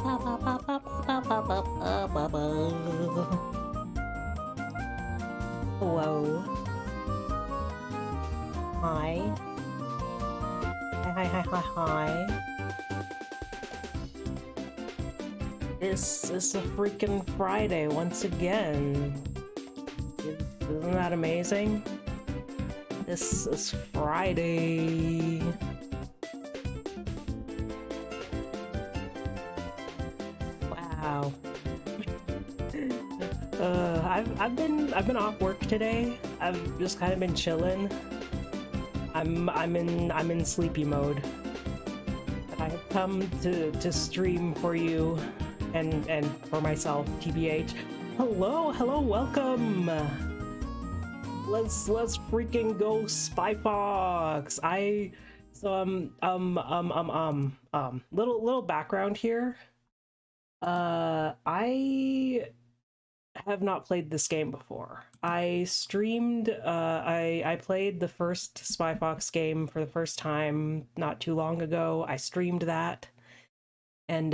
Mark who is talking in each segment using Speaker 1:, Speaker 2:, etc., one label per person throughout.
Speaker 1: Hello. Hi. Hi. This is a freaking Friday once again. Isn't that amazing? This is Friday. Wow. I've been off work today. I've just kind of been chilling. I'm in sleepy mode. But I have come to stream for you and for myself, TBH. Hello, welcome. Let's freaking go, Spy Fox. Little background here. I have not played this game before. I streamed, I played the first Spy Fox game for the first time not too long ago. I streamed that. And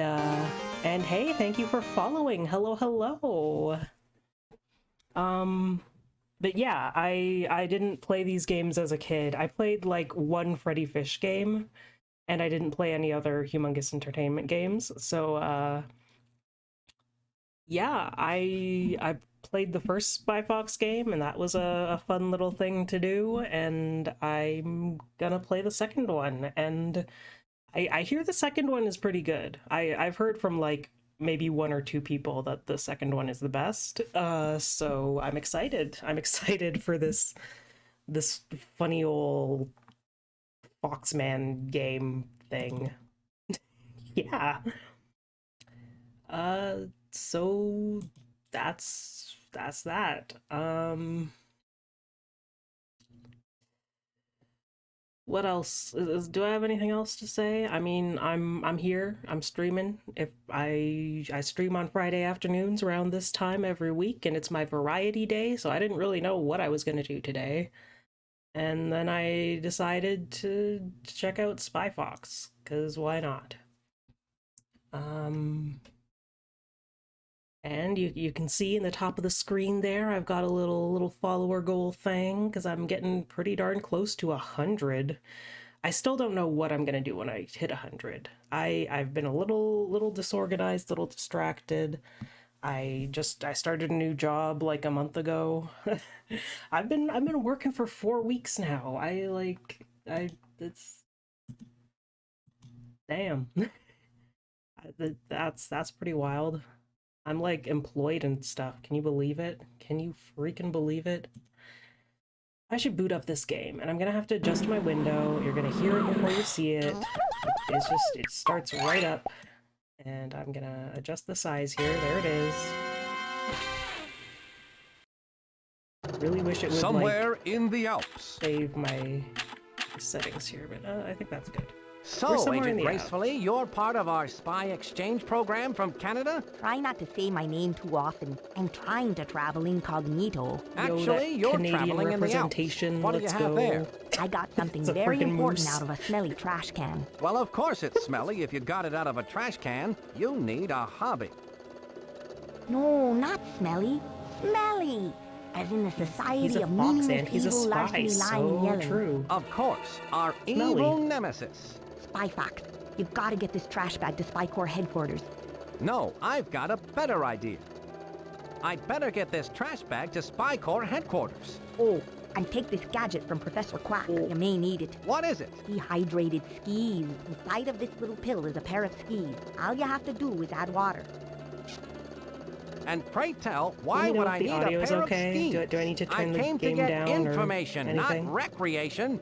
Speaker 1: hey, thank you for following. Hello. But yeah, I didn't play these games as a kid. I played like one Freddy Fish game, and I didn't play any other Humongous Entertainment games. So yeah, I played the first Spy Fox game, and that was a fun little thing to do, and I'm gonna play the second one, and I hear the second one is pretty good. I've heard from like maybe one or two people that the second one is the best. So I'm excited. I'm excited for this funny old Foxman game thing. Yeah. So that's that. What else? Do I have anything else to say? I mean, I'm here. I'm streaming. If I stream on Friday afternoons around this time every week, and it's my variety day, so I didn't really know what I was gonna do today. And then I decided to check out Spy Fox, because why not? And you can see in the top of the screen there, I've got a little follower goal thing, because I'm getting pretty darn close to 100. I still don't know what I'm gonna do when I hit 100. I've been a little disorganized, little distracted. I started a new job like a month ago. I've been working for 4 weeks now. It's damn. That's pretty wild. I'm like employed and stuff. Can you believe it? Can you freaking believe it? I should boot up this game, and I'm gonna have to adjust my window. You're gonna hear it before you see it. It starts right up, and I'm gonna adjust the size here. There it is. Really wish it would
Speaker 2: somewhere
Speaker 1: like,
Speaker 2: in the Alps.
Speaker 1: Save my settings here, but I think that's good.
Speaker 3: So, Agent Gracefully, you're part of our spy exchange program from Canada?
Speaker 4: Try not to say my name too often. I'm trying to travel incognito.
Speaker 3: Actually, you're
Speaker 1: Canadian
Speaker 3: traveling in the Alps. What do you have there?
Speaker 4: I got something very important out of a smelly trash can.
Speaker 3: Well, of course it's smelly if you got it out of a trash can. You need a hobby.
Speaker 4: No, not smelly. Smelly! As in the Society of Meaningless Evil Larceny Lying Yelling.
Speaker 1: True.
Speaker 3: Of course, our evil nemesis.
Speaker 4: Spy Fox, you've got to get this trash bag to Spy Corps headquarters.
Speaker 3: No, I've got a better idea. I'd better get this trash bag to Spy Corps headquarters.
Speaker 4: Oh, and take this gadget from Professor Quack. You may need it.
Speaker 3: What is it?
Speaker 4: Dehydrated skis. Inside of this little pill is a pair of skis. All you have to do is add water.
Speaker 3: And pray tell, why would I need a pair of skis?
Speaker 1: Do I need to turn the game down?
Speaker 3: I came to get information, not
Speaker 1: anything?
Speaker 3: Recreation.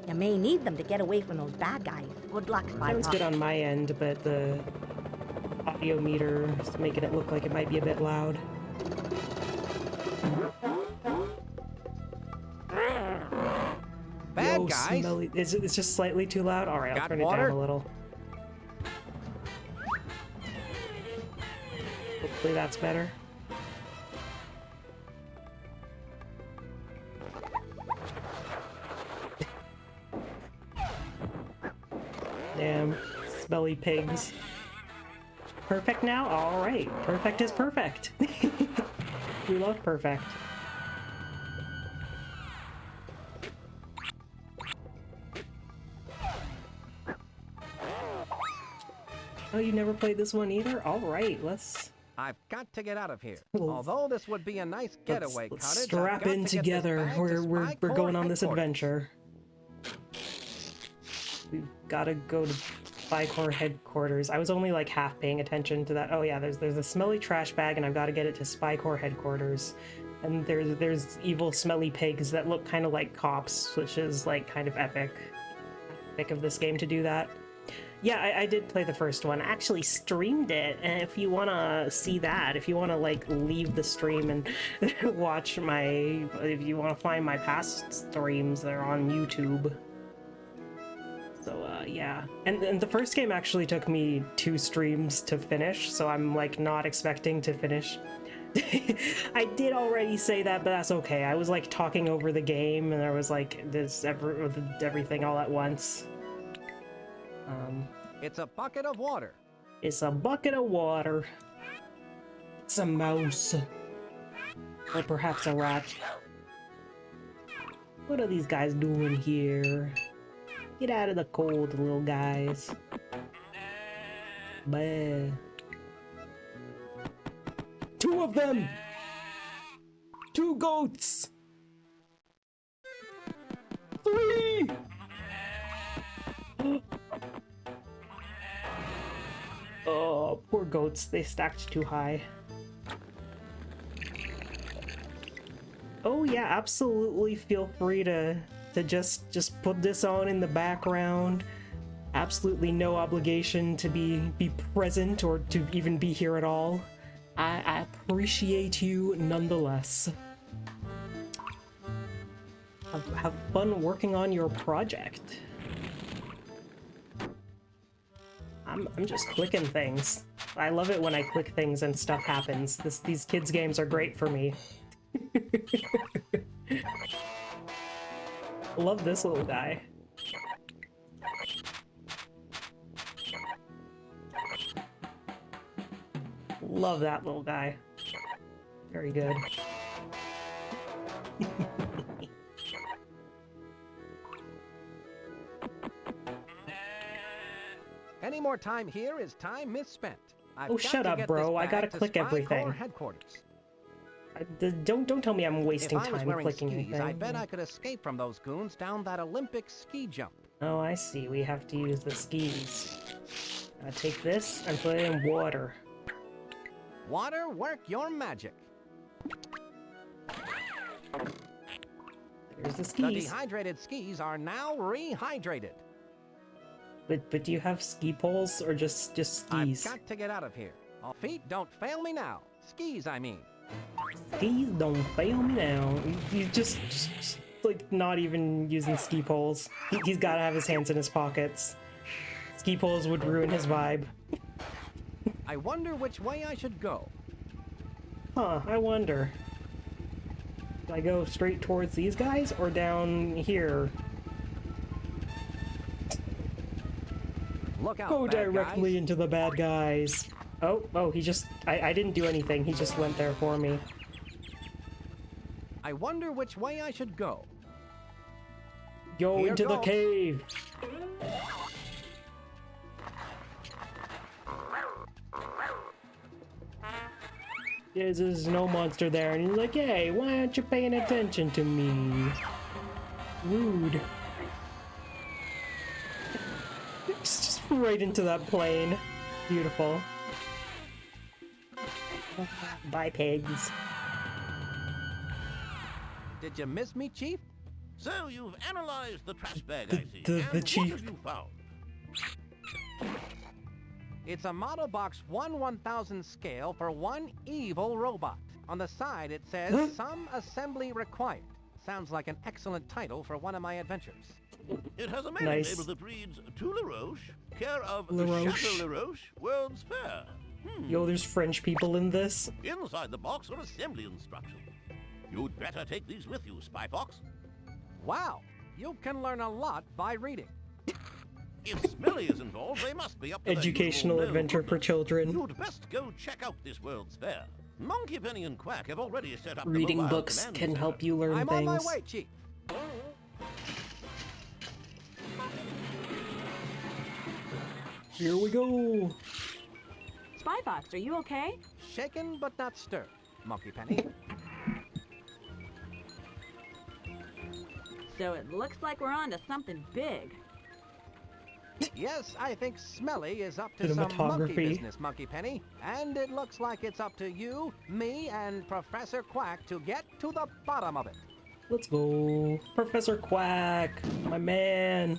Speaker 4: You may need them to get away from those bad guys. Good luck, Spy Fox.
Speaker 1: Sounds good on my end, but the audio meter is making it look like it might be a bit loud.
Speaker 3: Bad guys?
Speaker 1: Smelly. It's just slightly too loud? Alright, I'll turn it down a little. Hopefully that's better. Damn, smelly pigs. perfect now? Alright, perfect is perfect. We love perfect. Oh, you never played this one either? Alright, let's...
Speaker 3: I've got to get out of here.
Speaker 1: Well,
Speaker 3: Although this would be a nice getaway
Speaker 1: let's
Speaker 3: cottage, I've
Speaker 1: strap
Speaker 3: got
Speaker 1: in
Speaker 3: to get this
Speaker 1: together.
Speaker 3: bag to
Speaker 1: We're
Speaker 3: Spy
Speaker 1: going
Speaker 3: Corps
Speaker 1: on this
Speaker 3: headquarters.
Speaker 1: adventure. We've got to go to Spy Corps headquarters. I was only like half paying attention to that. Oh yeah, there's a smelly trash bag, and I've got to get it to Spy Corps headquarters. And there's evil smelly pigs that look kind of like cops, which is like kind of epic. Epic of this game to do that. Yeah, I did play the first one. I actually streamed it, and if you want to see that, if you want to like leave the stream and watch if you want to find my past streams, they're on YouTube. So yeah, and the first game actually took me 2 streams to finish, so I'm like not expecting to finish. I did already say that, but that's okay. I was like talking over the game, and there was like everything all at once.
Speaker 3: It's a bucket of water.
Speaker 1: It's a bucket of water. It's a mouse. Or perhaps a rat. What are these guys doing here? Get out of the cold, little guys. Bah. 2 of them! 2 goats! 3! Oh, poor goats. They stacked too high. Oh yeah, absolutely feel free to just put this on in the background. Absolutely no obligation to be present or to even be here at all. I appreciate you nonetheless. Have fun working on your project. I'm just clicking things. I love it when I click things and stuff happens. These kids' games are great for me. Love this little guy. Love that little guy. Very good.
Speaker 3: Any more time here is time misspent. I've
Speaker 1: Oh,
Speaker 3: got
Speaker 1: shut
Speaker 3: to
Speaker 1: up,
Speaker 3: get
Speaker 1: bro.
Speaker 3: this
Speaker 1: I
Speaker 3: bag
Speaker 1: gotta
Speaker 3: to
Speaker 1: click
Speaker 3: Spy
Speaker 1: everything.
Speaker 3: Corps headquarters.
Speaker 1: Don't tell me I'm wasting
Speaker 3: If I was
Speaker 1: time
Speaker 3: wearing
Speaker 1: clicking
Speaker 3: skis, I
Speaker 1: anything.
Speaker 3: bet I could escape from those goons down that Olympic ski jump.
Speaker 1: Oh, I see. We have to use the skis. Take this and put it in water.
Speaker 3: Water, work your magic.
Speaker 1: There's the
Speaker 3: The
Speaker 1: skis.
Speaker 3: dehydrated skis are now rehydrated.
Speaker 1: But do you have ski poles or just skis?
Speaker 3: I've got to get out of here. Oh, feet, don't fail me now. Skis, I mean.
Speaker 1: Skis don't fail me now. You just like not even using ski poles. He's got to have his hands in his pockets. Ski poles would ruin his vibe.
Speaker 3: I wonder which way I should go.
Speaker 1: Huh, I wonder. Do I go straight towards these guys or down here?
Speaker 3: Look out,
Speaker 1: Go
Speaker 3: bad
Speaker 1: directly
Speaker 3: guys.
Speaker 1: into the bad guys. Oh, he just... I didn't do anything. He just went there for me.
Speaker 3: I wonder which way I should go.
Speaker 1: Go
Speaker 3: Here
Speaker 1: into the
Speaker 3: goes.
Speaker 1: cave. There's no monster there, and he's like, hey, why aren't you paying attention to me? Rude. It's just right into that plane. Beautiful. Bye, pigs.
Speaker 3: Did you miss me, Chief?
Speaker 2: So you've analyzed the trash bag, I see.
Speaker 1: the
Speaker 2: And
Speaker 1: chief.
Speaker 2: What have you found?
Speaker 3: It's a model box 1/1000 scale for one evil robot. On the side it says,
Speaker 1: Huh?
Speaker 3: some assembly required. Sounds like an excellent title for one of my adventures.
Speaker 2: It has a maiden
Speaker 1: Nice.
Speaker 2: label that reads To LaRoche, care of
Speaker 1: LaRoche.
Speaker 2: Chateau LaRoche, World's Fair.
Speaker 1: Yo, there's French people in this.
Speaker 2: Inside the box are assembly instructions. You'd better take these with you, Spy Fox.
Speaker 3: Wow, you can learn a lot by reading.
Speaker 2: If Smelly is involved, they must be up to their
Speaker 1: Educational
Speaker 2: usual
Speaker 1: adventure for
Speaker 2: equipment.
Speaker 1: children.
Speaker 2: You'd best go check out this World's Fair. Monkey Penny and Quack have already set up
Speaker 1: Reading
Speaker 2: the mobile
Speaker 1: books
Speaker 2: command
Speaker 1: can
Speaker 2: center.
Speaker 1: help you learn
Speaker 3: I'm
Speaker 1: things.
Speaker 3: on my way, Chief.
Speaker 1: Here we go.
Speaker 5: Spyfox, are you okay?
Speaker 3: Shaken but not stirred, Monkey Penny.
Speaker 5: So it looks like we're on to something big.
Speaker 3: Yes, I think Smelly is up to some monkey
Speaker 1: Cinematography.
Speaker 3: business, Monkey Penny. And it looks like it's up to you, me, and Professor Quack to get to the bottom of it.
Speaker 1: Let's go. Professor Quack, my man.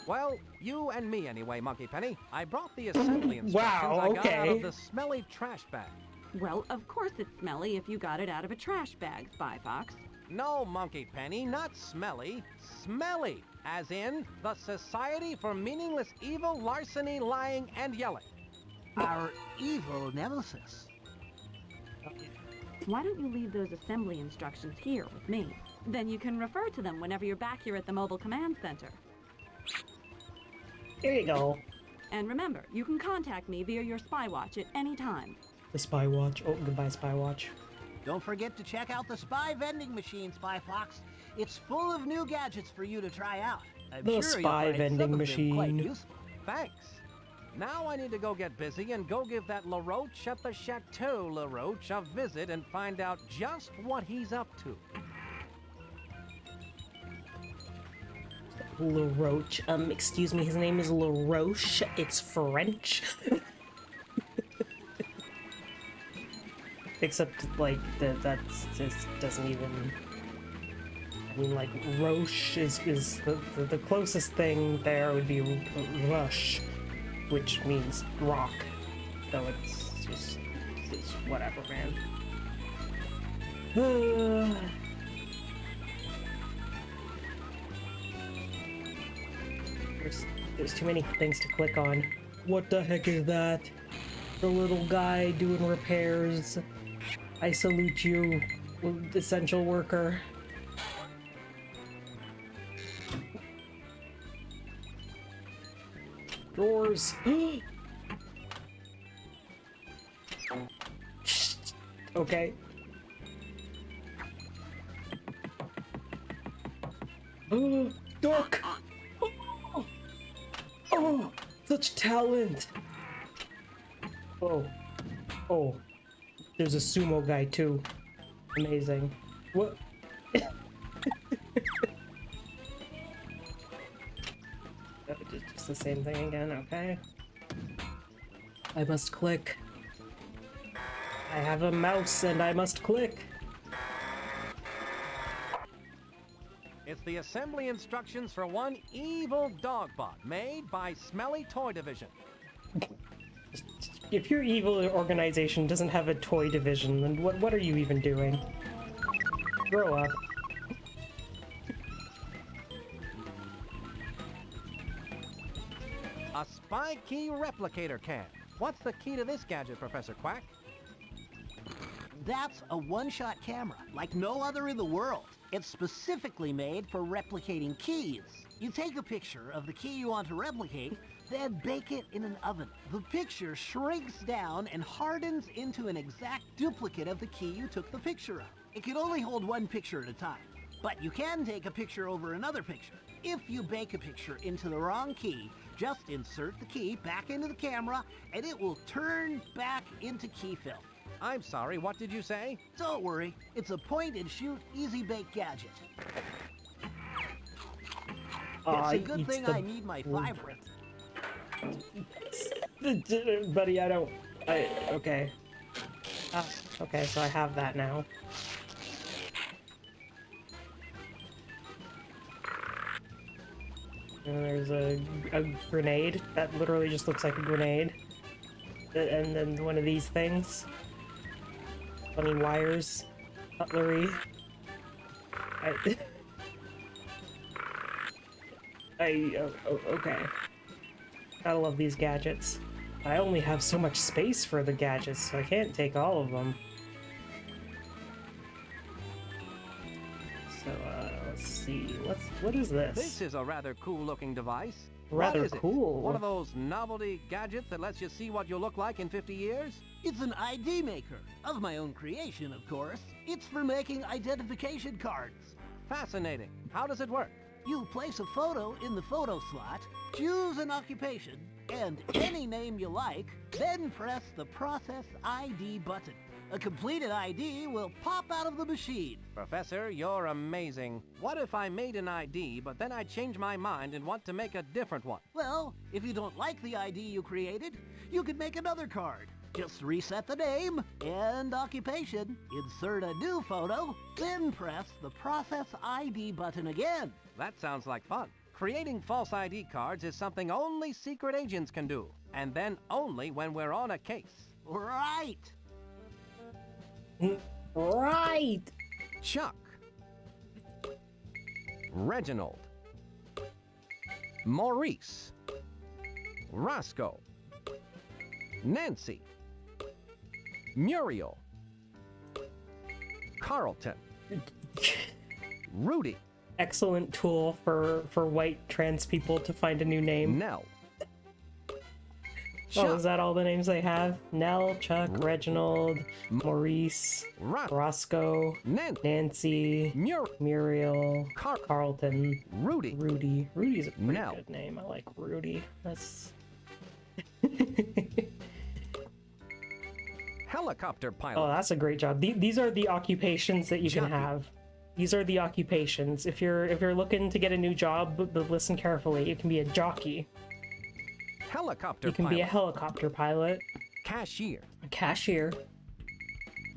Speaker 3: Well, you and me anyway, Monkey Penny. I brought the assembly instructions
Speaker 1: Wow,
Speaker 3: I got out
Speaker 1: okay.
Speaker 3: of the smelly trash bag.
Speaker 5: Well, of course it's smelly if you got it out of a trash bag, Spyfox.
Speaker 3: No, Monkey Penny, not smelly. Smelly, as in the Society for Meaningless Evil, Larceny, Lying, and Yelling.
Speaker 6: Our evil nemesis.
Speaker 5: Why don't you leave those assembly instructions here with me? Then you can refer to them whenever you're back here at the mobile command center.
Speaker 1: Here you go.
Speaker 5: And remember, you can contact me via your spy watch at any time.
Speaker 1: The spy watch. Oh, goodbye, spy watch.
Speaker 6: Don't forget to check out the spy vending machine, Spy Fox. It's full of new gadgets for you to try out. I'm
Speaker 1: The
Speaker 6: sure
Speaker 1: spy
Speaker 6: you'll find
Speaker 1: vending
Speaker 6: some of them quite
Speaker 1: machine.
Speaker 6: useful.
Speaker 3: Thanks. Now I need to go get busy and go give that LaRoche at the Chateau LaRoche a visit and find out just what he's up to.
Speaker 1: LaRoche. Excuse me, his name is LaRoche. It's French. Except, like, that's just doesn't even... I mean, like, Roche is the closest thing there would be Rush, which means rock. So it's whatever, man. There's too many things to click on. What the heck is that? The little guy doing repairs. I salute you, essential worker. Drawers. Okay. Duck! Oh, such talent! Oh. Oh. There's a sumo guy too. Amazing. What? Just the same thing again, okay. I must click. I have a mouse and I must click.
Speaker 3: It's the assembly instructions for one evil dogbot made by Smelly Toy Division.
Speaker 1: If your evil organization doesn't have a toy division, then what are you even doing? Grow up.
Speaker 3: A spy key replicator can. What's the key to this gadget, Professor Quack?
Speaker 6: That's a one-shot camera, like no other in the world. It's specifically made for replicating keys. You take a picture of the key you want to replicate, then bake it in an oven. The picture shrinks down and hardens into an exact duplicate of the key you took the picture of. It can only hold one picture at a time, but you can take a picture over another picture. If you bake a picture into the wrong key, just insert the key back into the camera and it will turn back into key film.
Speaker 3: I'm sorry, what did you say?
Speaker 6: Don't worry, it's a point-and-shoot, easy-bake gadget. It's a good thing I need my fiber.
Speaker 1: Buddy, okay. Okay, so I have that now. And there's a grenade that literally just looks like a grenade. And then one of these things. Funny wires. Cutlery. Okay. Gotta love these gadgets. I only have so much space for the gadgets, so I can't take all of them. So, let's see. What is this?
Speaker 3: This is a rather cool-looking device.
Speaker 1: Rather
Speaker 3: What is
Speaker 1: cool.
Speaker 3: It? One of those novelty gadgets that lets you see what you'll look like in 50 years?
Speaker 6: It's an ID maker. Of my own creation, of course. It's for making identification cards.
Speaker 3: Fascinating. How does it work?
Speaker 6: You place a photo in the photo slot, choose an occupation, and any name you like, then press the Process ID button. A completed ID will pop out of the machine.
Speaker 3: Professor, you're amazing. What if I made an ID, but then I change my mind and want to make a different one?
Speaker 6: Well, if you don't like the ID you created, you could make another card. Just reset the name and occupation, insert a new photo, then press the Process ID button again.
Speaker 3: That sounds like fun. Creating false ID cards is something only secret agents can do, and then only when we're on a case.
Speaker 6: Right.
Speaker 1: Right.
Speaker 3: Chuck. Reginald. Maurice. Roscoe. Nancy. Muriel. Carlton. Rudy.
Speaker 1: Excellent tool for white trans people to find a new name.
Speaker 3: Nell.
Speaker 1: Oh,
Speaker 3: Chuck.
Speaker 1: is that all the names they have? Nell, Chuck, Reginald, Maurice, Roscoe, Nancy, Muriel, Carlton,
Speaker 3: Rudy.
Speaker 1: Rudy. Rudy's a pretty
Speaker 3: Nell.
Speaker 1: good name. I like Rudy. That's...
Speaker 3: Helicopter pilot.
Speaker 1: Oh, that's a great job. These are the occupations that you can
Speaker 3: Jockey.
Speaker 1: have. These are the occupations. If you're looking to get a new job, but listen carefully. You can be a jockey.
Speaker 3: Helicopter
Speaker 1: You can
Speaker 3: pilot.
Speaker 1: be a helicopter pilot,
Speaker 3: Cashier.
Speaker 1: a cashier,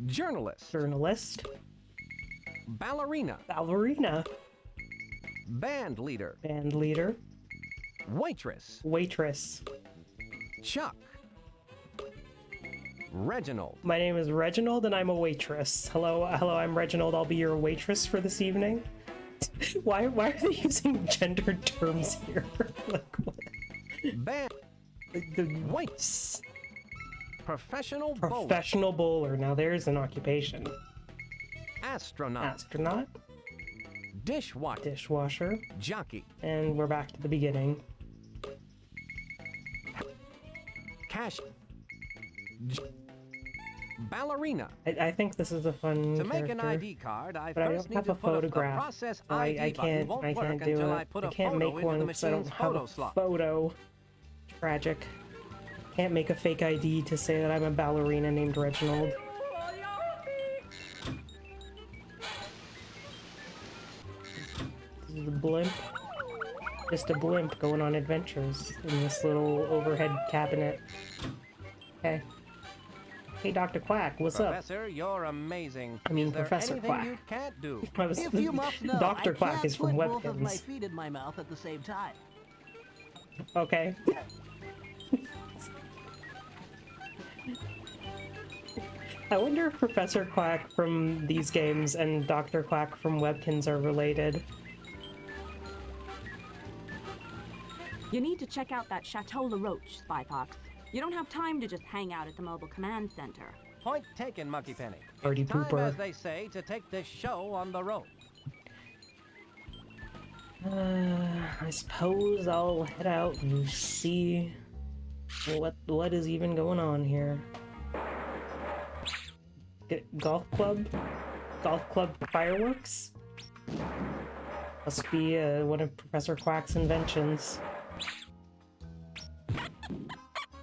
Speaker 3: Journalist.
Speaker 1: journalist,
Speaker 3: Ballerina.
Speaker 1: ballerina,
Speaker 3: Band leader.
Speaker 1: band leader,
Speaker 3: Waitress.
Speaker 1: waitress.
Speaker 3: Chuck. Reginald.
Speaker 1: My name is Reginald and I'm a waitress. Hello, I'm Reginald. I'll be your waitress for this evening. Why are they using gendered terms here? Like what?
Speaker 3: Band.
Speaker 1: Whites.
Speaker 3: Professional bowler.
Speaker 1: Professional bowler. Now there's an occupation.
Speaker 3: Astronaut.
Speaker 1: Astronaut,
Speaker 3: Dishwasher.
Speaker 1: dishwasher,
Speaker 3: Jockey.
Speaker 1: and we're back to the beginning.
Speaker 3: Cash. Ballerina.
Speaker 1: I think this is a fun
Speaker 3: To make an
Speaker 1: character,
Speaker 3: ID card, I
Speaker 1: but I
Speaker 3: first
Speaker 1: don't
Speaker 3: need
Speaker 1: have
Speaker 3: to
Speaker 1: a
Speaker 3: put up the
Speaker 1: photograph.
Speaker 3: process
Speaker 1: I
Speaker 3: ID button won't
Speaker 1: can't
Speaker 3: work
Speaker 1: do
Speaker 3: until
Speaker 1: it.
Speaker 3: I put
Speaker 1: I
Speaker 3: a
Speaker 1: can't
Speaker 3: photo
Speaker 1: make
Speaker 3: into
Speaker 1: one
Speaker 3: the
Speaker 1: because I don't
Speaker 3: machine's
Speaker 1: have
Speaker 3: photo
Speaker 1: a
Speaker 3: slot.
Speaker 1: photo. Tragic. Can't make a fake ID to say that I'm a ballerina named Reginald. This is a blimp. Just a blimp going on adventures in this little overhead cabinet. Okay. Hey, Dr. Quack, what's up?
Speaker 3: Professor, you're amazing.
Speaker 1: I mean,
Speaker 3: Is there
Speaker 1: Professor
Speaker 3: anything
Speaker 1: Quack.
Speaker 3: you can't do?
Speaker 1: I was-
Speaker 6: If you must know,
Speaker 1: Dr.
Speaker 6: I
Speaker 1: Quack
Speaker 6: can't
Speaker 1: is from
Speaker 6: put both of my
Speaker 1: Webkins.
Speaker 6: feet in my mouth at the same time.
Speaker 1: Okay. I wonder if Professor Quack from these games and Dr. Quack from Webkins are related.
Speaker 5: You need to check out that Chateau LaRoche, Spy Fox. You don't have time to just hang out at the mobile command center.
Speaker 3: Point taken, Monkey Penny.
Speaker 1: Party
Speaker 3: It's time,
Speaker 1: pooper.
Speaker 3: as they say, to take this show on the road.
Speaker 1: I suppose I'll head out and see what is even going on here. Golf club? Golf club fireworks? Must be one of Professor Quack's inventions.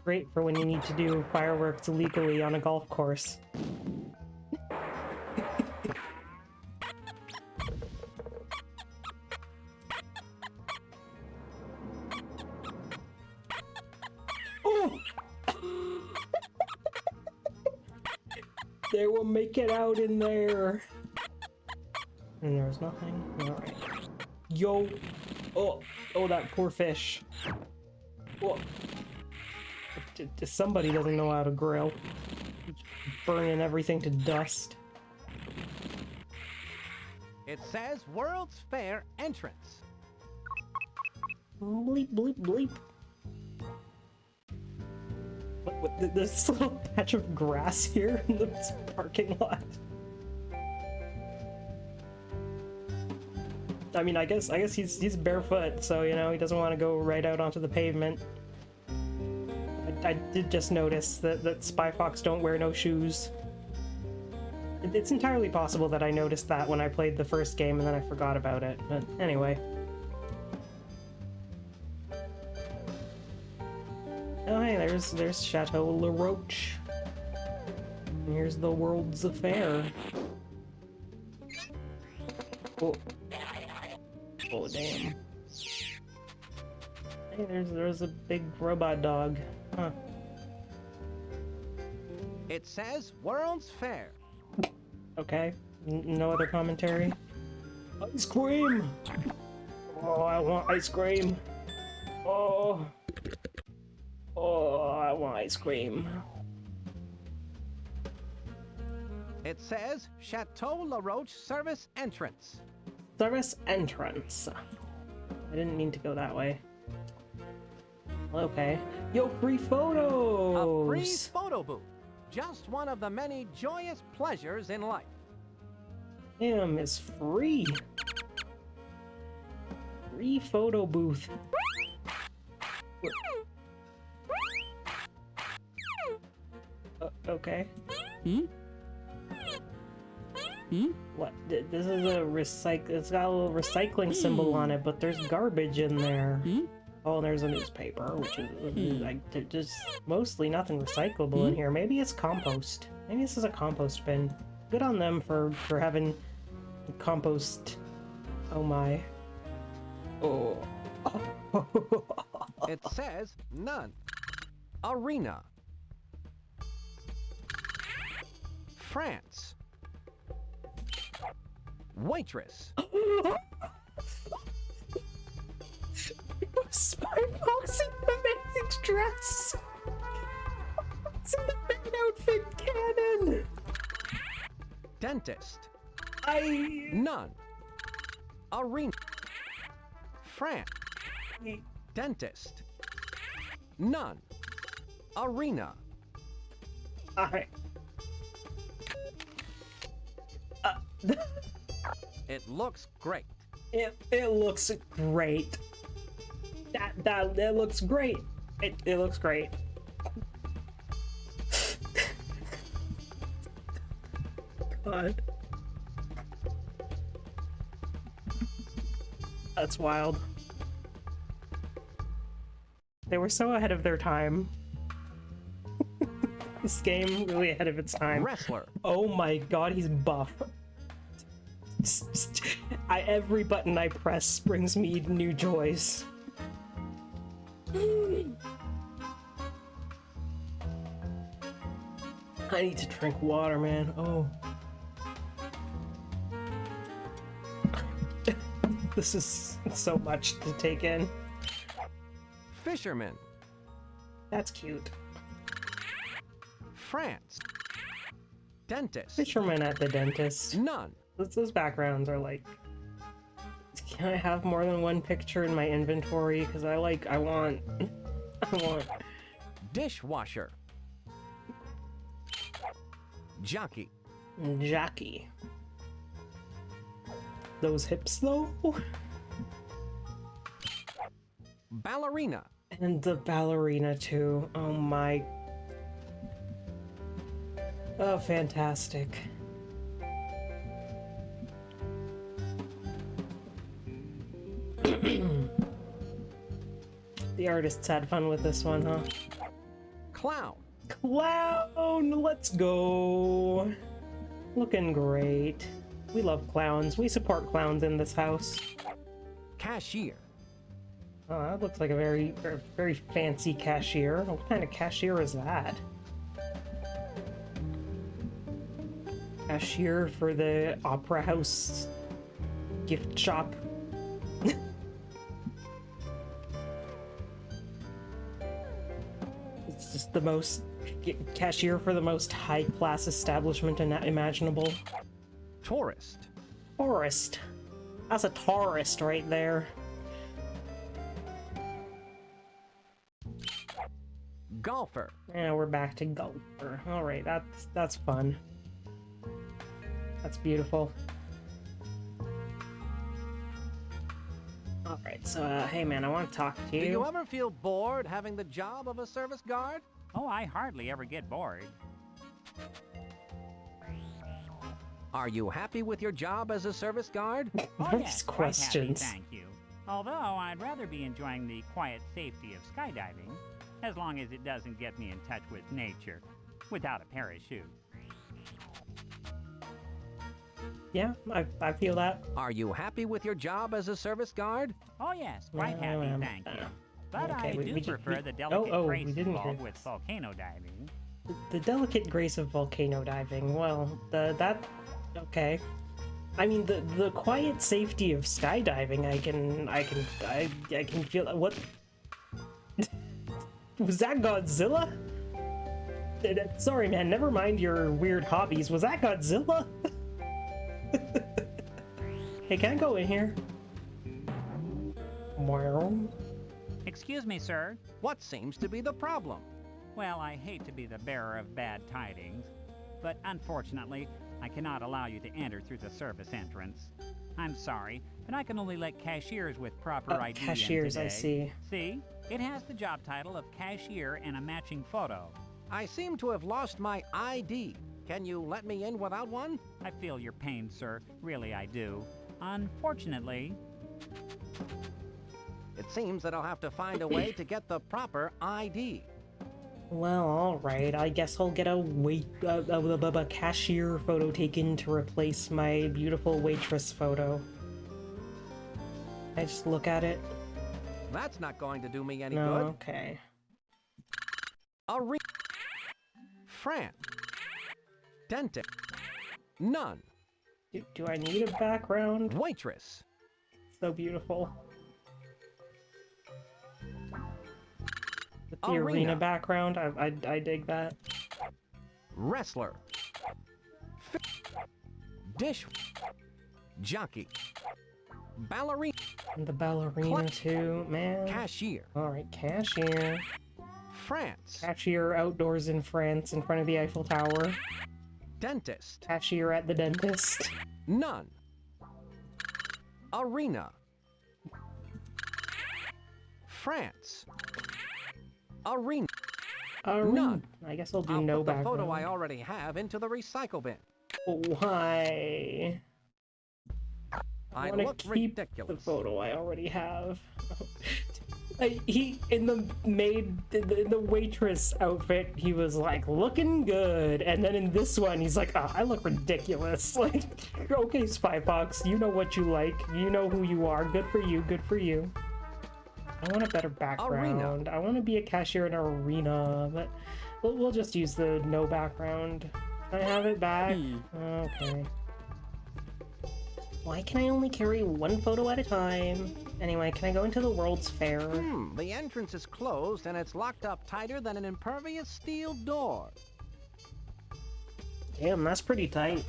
Speaker 1: Great for when you need to do fireworks legally on a golf course. Oh! They will make it out in there. And there's nothing. Alright. Yo! Oh, that poor fish. Oh. Somebody doesn't know how to grill. Burning everything to dust.
Speaker 3: It says World's Fair entrance.
Speaker 1: Bleep, bleep, bleep. There's this little patch of grass here in the parking lot. I mean, I guess he's barefoot, so you know he doesn't want to go right out onto the pavement. I did just notice that Spy Fox don't wear no shoes. It's entirely possible that I noticed that when I played the first game and then I forgot about it. But anyway. Oh hey, there's Chateau La Roche. And here's the World's Affair. Oh. Oh damn. Hey, there's a big robot dog. Huh.
Speaker 3: It says World's Fair.
Speaker 1: Okay. No other commentary? Ice cream! Oh, I want ice cream. Oh. Oh, I want ice cream.
Speaker 3: It says Chateau La Roche service entrance.
Speaker 1: Service entrance. I didn't mean to go that way. Okay. Yo, free photos!
Speaker 3: A free photo booth. Just one of the many joyous pleasures in life.
Speaker 1: Damn, it's free. Free photo booth. Okay. What? This is a recycle. It's got a little recycling symbol on it, but there's garbage in there. Oh, and there's a newspaper, which is like just mostly nothing recyclable in here. Maybe it's compost. Maybe this is a compost bin. Good on them for having compost. Oh my. Oh.
Speaker 3: It says none. Arena. France. Waitress.
Speaker 1: Spy Fox in the amazing dress. It's in the main outfit cannon.
Speaker 3: Dentist.
Speaker 1: I.
Speaker 3: None. Arena. France. Dentist. None. Arena.
Speaker 1: I.
Speaker 3: It looks great.
Speaker 1: It looks great. That looks great. It looks great. God. That's wild. They were so ahead of their time. This game really ahead of its time.
Speaker 3: Wrestler.
Speaker 1: Oh my god, he's buff. Every button I press brings me new joys. I need to drink water, man. Oh. This is so much to take in.
Speaker 3: Fisherman.
Speaker 1: That's cute.
Speaker 3: France. Dentist.
Speaker 1: Fisherman at the dentist.
Speaker 3: None.
Speaker 1: Those backgrounds are like... Can I have more than one picture in my inventory? Because I want...
Speaker 3: Dishwasher. Jockey.
Speaker 1: Jockey. Those hips, though?
Speaker 3: Ballerina.
Speaker 1: And the ballerina, too. Oh my... Oh, fantastic. The artists had fun with this one, huh?
Speaker 3: Clown.
Speaker 1: Clown! Let's go! Looking great. We love clowns. We support clowns in this house.
Speaker 3: Cashier.
Speaker 1: Oh, that looks like a very, very fancy cashier. What kind of cashier is that? Cashier for the Opera House gift shop. It's just the most cashier for the most high-class establishment imaginable.
Speaker 3: Tourist.
Speaker 1: Tourist. That's a tourist right there.
Speaker 3: Golfer.
Speaker 1: Yeah, we're back to golfer. All right, that's fun. That's beautiful. Alright, so, hey man, I want to talk to
Speaker 3: Do
Speaker 1: you.
Speaker 3: you ever feel bored having the job of a service guard?
Speaker 7: Oh, I hardly ever get bored.
Speaker 3: Are you happy with your job as a service guard?
Speaker 7: Oh,
Speaker 1: These
Speaker 7: yes,
Speaker 1: questions.
Speaker 7: quite happy, thank you. Although I'd rather be enjoying the quiet safety of skydiving, as long as it doesn't get me in touch with nature, without a parachute.
Speaker 1: Yeah, I feel that.
Speaker 3: Are you happy with your job as a service guard?
Speaker 7: Oh yes, quite
Speaker 1: Well,
Speaker 7: happy, thank you. But
Speaker 1: okay,
Speaker 7: I
Speaker 1: we
Speaker 7: do
Speaker 1: can-
Speaker 7: prefer
Speaker 1: we-
Speaker 7: the delicate
Speaker 1: we
Speaker 7: grace
Speaker 1: didn't hear
Speaker 7: involved with
Speaker 1: this.
Speaker 7: volcano diving.
Speaker 1: The delicate grace of volcano diving. Well, okay. I mean, the quiet safety of skydiving. I can feel. What was that? Godzilla? Sorry, man. Never mind your weird hobbies. Was that Godzilla? Hey, can I go in here? Wow.
Speaker 7: Excuse me, sir.
Speaker 3: What seems to be the problem?
Speaker 7: Well, I hate to be the bearer of bad tidings, but unfortunately, I cannot allow you to enter through the service entrance. I'm sorry, but I can only let cashiers with proper ID in
Speaker 1: Cashiers, I
Speaker 7: today.
Speaker 1: see.
Speaker 7: See? It has the job title of cashier and a matching photo.
Speaker 3: I seem to have lost my ID. Can you let me in without one?
Speaker 7: I feel your pain, sir. Really, I do. Unfortunately,
Speaker 3: It seems that I'll have to find a way to get the proper ID.
Speaker 1: Well, alright, I guess I'll get a cashier photo taken to replace my beautiful waitress photo. I just look at it.
Speaker 3: That's not going to do me any
Speaker 1: No,
Speaker 3: good.
Speaker 1: okay.
Speaker 3: France. Dentist. None.
Speaker 1: Do I need a background?
Speaker 3: Waitress.
Speaker 1: So beautiful. With the
Speaker 3: Arena.
Speaker 1: arena background, I dig that.
Speaker 3: Wrestler. Dish. Jockey. Ballerina.
Speaker 1: And the ballerina too, man.
Speaker 3: Cashier.
Speaker 1: Alright, cashier.
Speaker 3: France.
Speaker 1: Cashier outdoors in France in front of the Eiffel Tower.
Speaker 3: Dentist.
Speaker 1: Cashier at the dentist.
Speaker 3: None. Arena. France. Arena. None.
Speaker 1: I guess I'll do
Speaker 3: I'll
Speaker 1: no
Speaker 3: put the
Speaker 1: background.
Speaker 3: photo I already have into the recycle bin.
Speaker 1: Why?
Speaker 3: I
Speaker 1: wanna
Speaker 3: look
Speaker 1: keep
Speaker 3: ridiculous.
Speaker 1: the photo I already have. He in the waitress outfit, he was like looking good, and then in this one, he's like, I look ridiculous. Like, okay, Spy Fox, you know what you like, you know who you are. Good for you. Good for you. I want a better background. I want to be a cashier in an arena, but we'll just use the no background. Can I have it back? Okay. Why can I only carry one photo at a time? Anyway, can I go into the World's Fair?
Speaker 3: The entrance is closed and it's locked up tighter than an impervious steel door.
Speaker 1: Damn, that's pretty tight.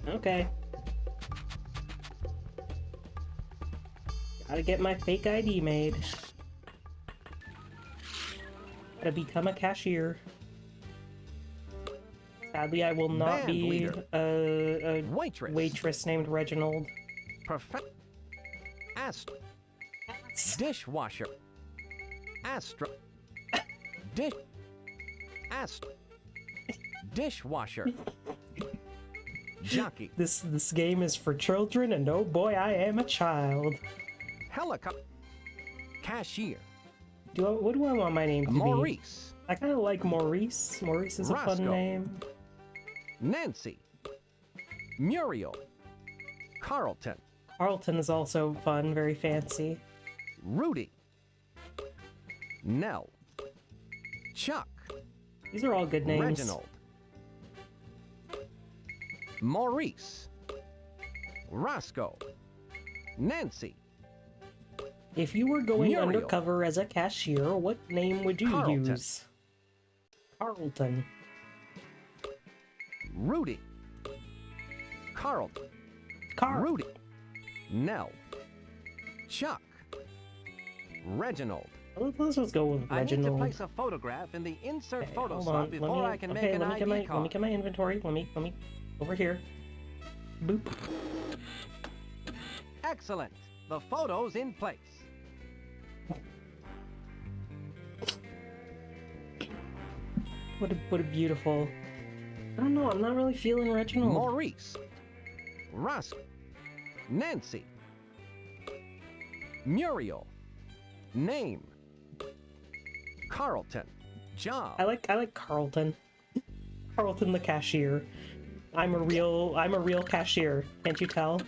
Speaker 1: Okay. Gotta get my fake ID made. Gotta become a cashier. Sadly, I will not
Speaker 3: Band
Speaker 1: be
Speaker 3: leader.
Speaker 1: a
Speaker 3: Waitress.
Speaker 1: waitress named Reginald.
Speaker 3: Dishwasher. Astra. Dish. Astra. Dishwasher. Jockey.
Speaker 1: This game is for children, and oh boy, I am a child.
Speaker 3: Helicopter. Cashier.
Speaker 1: What do I want my name to be?
Speaker 3: Maurice.
Speaker 1: I kind of like Maurice. Maurice is a fun
Speaker 3: Roscoe.
Speaker 1: name.
Speaker 3: Nancy. Muriel. Carlton.
Speaker 1: Carlton is also fun, very fancy.
Speaker 3: Rudy. Nell. Chuck.
Speaker 1: These are all good names.
Speaker 3: Reginald. Maurice. Roscoe. Nancy.
Speaker 1: If you were going
Speaker 3: Muriel.
Speaker 1: undercover as a cashier, what name would you
Speaker 3: Carlton.
Speaker 1: use? Carlton.
Speaker 3: Rudy. Carlton.
Speaker 1: Carl.
Speaker 3: Rudy. Nell. Chuck. Reginald.
Speaker 1: Let's just go with
Speaker 3: I need to
Speaker 1: Reginald.
Speaker 3: place a photograph in the insert
Speaker 1: Okay,
Speaker 3: photo
Speaker 1: hold
Speaker 3: slot
Speaker 1: on.
Speaker 3: before I can make an
Speaker 1: let me
Speaker 3: ID
Speaker 1: get my,
Speaker 3: card.
Speaker 1: Let me get my inventory. Let me over here. Boop.
Speaker 3: Excellent. The photo's in place.
Speaker 1: What a beautiful... I don't know, I'm not really feeling Reginald.
Speaker 3: Maurice. Russ. Nancy. Muriel. Name. Carlton. Job.
Speaker 1: I like Carlton. Carlton the cashier. I'm a real cashier. Can't you tell?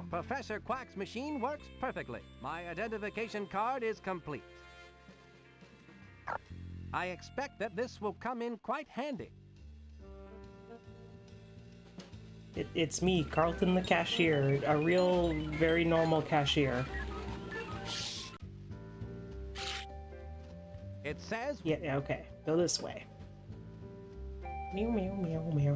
Speaker 3: Professor Quack's machine works perfectly. My identification card is complete. I expect that this will come in quite handy.
Speaker 1: It's me, Carlton the cashier. A real, very normal cashier.
Speaker 3: It says...
Speaker 1: Yeah, okay. Go this way. Meow, meow, meow, meow.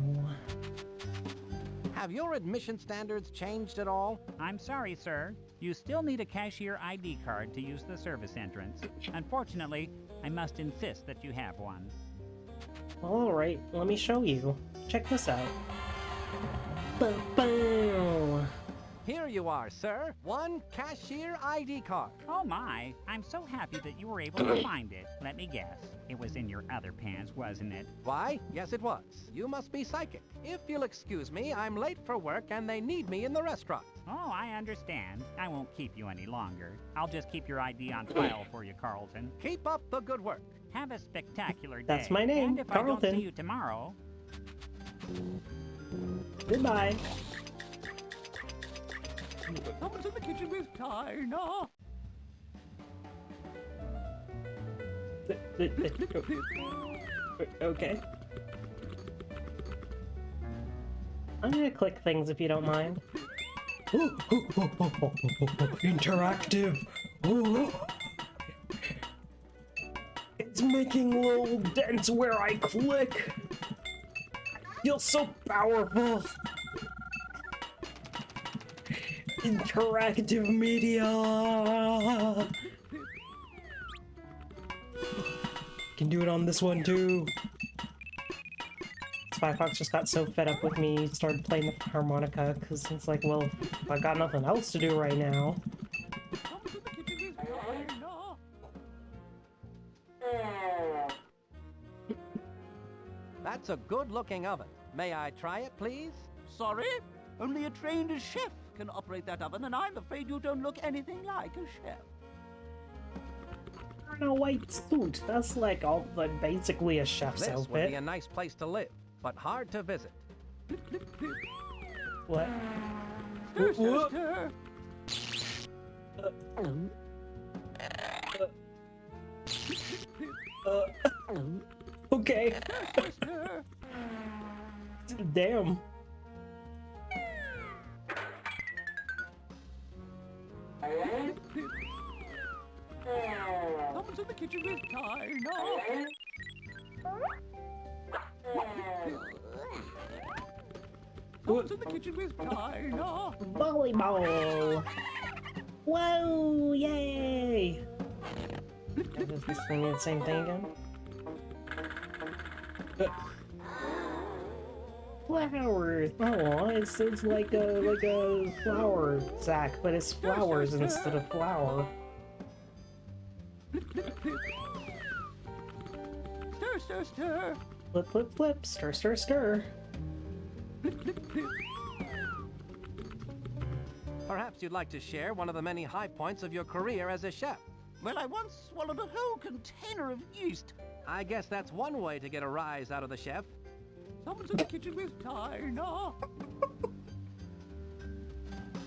Speaker 3: Have your admission standards changed at all?
Speaker 7: I'm sorry, sir. You still need a cashier ID card to use the service entrance. Unfortunately, I must insist that you have one.
Speaker 1: Alright, let me show you. Check this out. Boom!
Speaker 3: Here you are, sir. One cashier ID card.
Speaker 7: Oh my, I'm so happy that you were able to find it. Let me guess. It was in your other pants, wasn't it?
Speaker 3: Why, yes it was. You must be psychic. If you'll excuse me, I'm late for work and they need me in the restaurant.
Speaker 7: Oh, I understand. I won't keep you any longer. I'll just keep your ID on file for you, Carlton.
Speaker 3: Keep up the good work.
Speaker 7: Have a spectacular day.
Speaker 1: That's my name,
Speaker 7: And if I don't
Speaker 1: Carlton.
Speaker 7: see you tomorrow...
Speaker 1: Goodbye.
Speaker 3: Someone's in the kitchen with China.
Speaker 1: Okay. I'm gonna click things if you don't mind. Interactive. It's making little dents where I click. I feel so powerful. Interactive media. Can do it on this one too. Spy Fox just got so fed up with me, he started playing the harmonica because it's like, well, I got nothing else to do right now.
Speaker 3: That's a good-looking oven. May I try it, please?
Speaker 8: Sorry? Only a trained chef can operate that oven, and I'm afraid you don't look anything like a chef.
Speaker 1: In a white suit, that's like all, like basically a chef's
Speaker 3: This would be
Speaker 1: outfit.
Speaker 3: a nice place to live, but hard to visit.
Speaker 1: What?
Speaker 8: Stir, stir,
Speaker 1: Whoop.
Speaker 8: stir.
Speaker 1: Okay.
Speaker 8: Stir, stir.
Speaker 1: Damn.
Speaker 8: Someone's in the kitchen with China. Someone's in the kitchen with China.
Speaker 1: Volleyball. Whoa! Yay! Does this thing do the same thing again? Flowers. Oh, it's like a flower sack, but it's flowers instead of flour.
Speaker 8: Stir, stir, stir.
Speaker 1: Flip, flip, flip. Stir, stir, stir.
Speaker 3: Perhaps you'd like to share one of the many high points of your career as a chef.
Speaker 8: Well, I once swallowed a whole container of yeast.
Speaker 3: I guess that's one way to get a rise out of the chef.
Speaker 8: Someone's in the kitchen with China.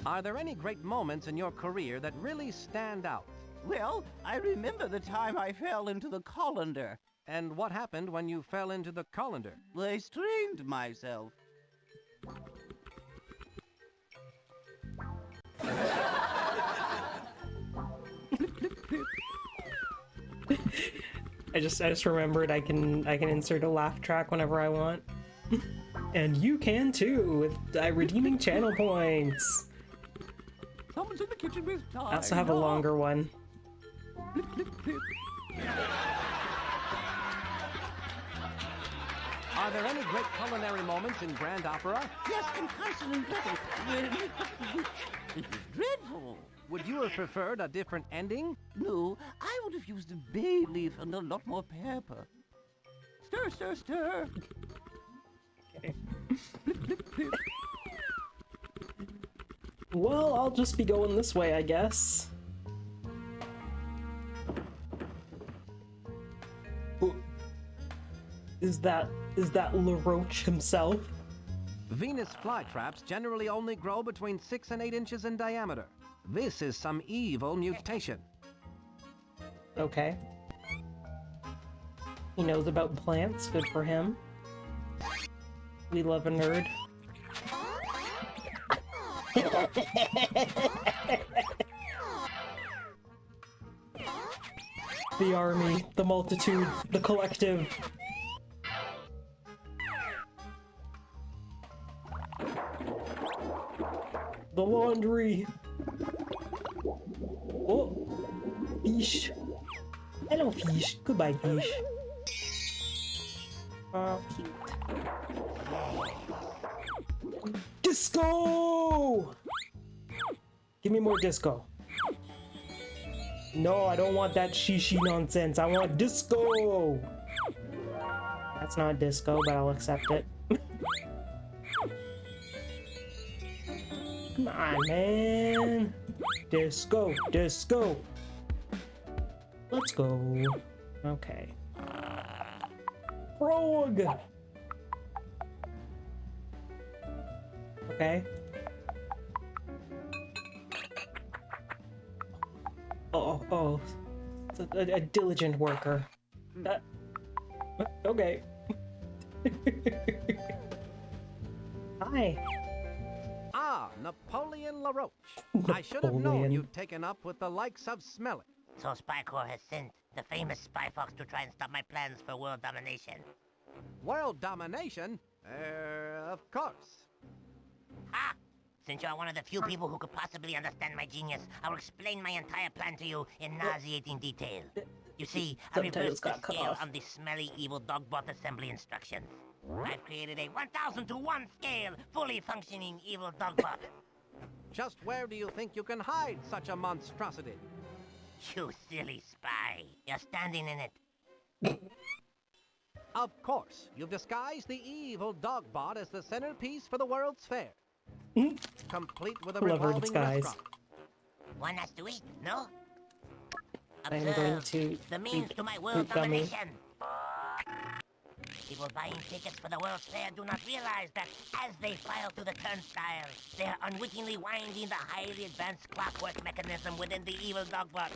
Speaker 3: Are there any great moments in your career that really stand out?
Speaker 8: Well, I remember the time I fell into the colander.
Speaker 3: And what happened when you fell into the colander?
Speaker 8: I strained myself.
Speaker 1: I just remembered I can insert a laugh track whenever I want. And you can too with redeeming channel points.
Speaker 8: Someone's in the kitchen with China.
Speaker 1: I also have a longer one.
Speaker 3: Are there any great culinary moments in Grand Opera?
Speaker 8: Yes, in Hansel and Gretel, where we cooked the witch. It was dreadful.
Speaker 3: Would you have preferred a different ending?
Speaker 8: No, I would have used a bay leaf and a lot more pepper. Stir, stir, stir.
Speaker 1: Well, I'll just be going this way, I guess. Is that LaRoche himself?
Speaker 3: Venus flytraps generally only grow between 6 and 8 inches in diameter. This is some evil mutation.
Speaker 1: Okay. He knows about plants, good for him. We love a nerd. The army, the multitude, the collective. The laundry. Oh, fish. Hello, fish. Goodbye, fish. Oh, cute. Disco! Give me more disco. No, I don't want that shishi nonsense. I want disco! That's not disco, but I'll accept it. Come on, man. Disco, disco. Let's go. Okay. Frog! Okay. Oh. A diligent worker. Okay. Hi.
Speaker 3: Ah, Napoleon LaRoche. I should have known you'd taken up with the likes of Smelly.
Speaker 9: So Spy Corps has sent the famous Spy Fox to try and stop my plans for world domination.
Speaker 3: World domination? Of course.
Speaker 9: Ha! Since you're one of the few people who could possibly understand my genius, I will explain my entire plan to you in nauseating detail. You see, I reversed the scale on the smelly evil dogbot assembly instructions. I've created a 1,000 to 1 scale, fully functioning evil dogbot.
Speaker 3: Just where do you think you can hide such a monstrosity?
Speaker 9: You silly spy. You're standing in it.
Speaker 3: Of course, you've disguised the evil dogbot as the centerpiece for the World's Fair. Complete with a revolving restaurant.
Speaker 9: One has to eat, no?
Speaker 1: I'm going to
Speaker 9: the means to my world domination. People buying tickets for the World's Fair do not realize that as they file through the turnstile, they are unwittingly winding the highly advanced clockwork mechanism within the evil dogbot.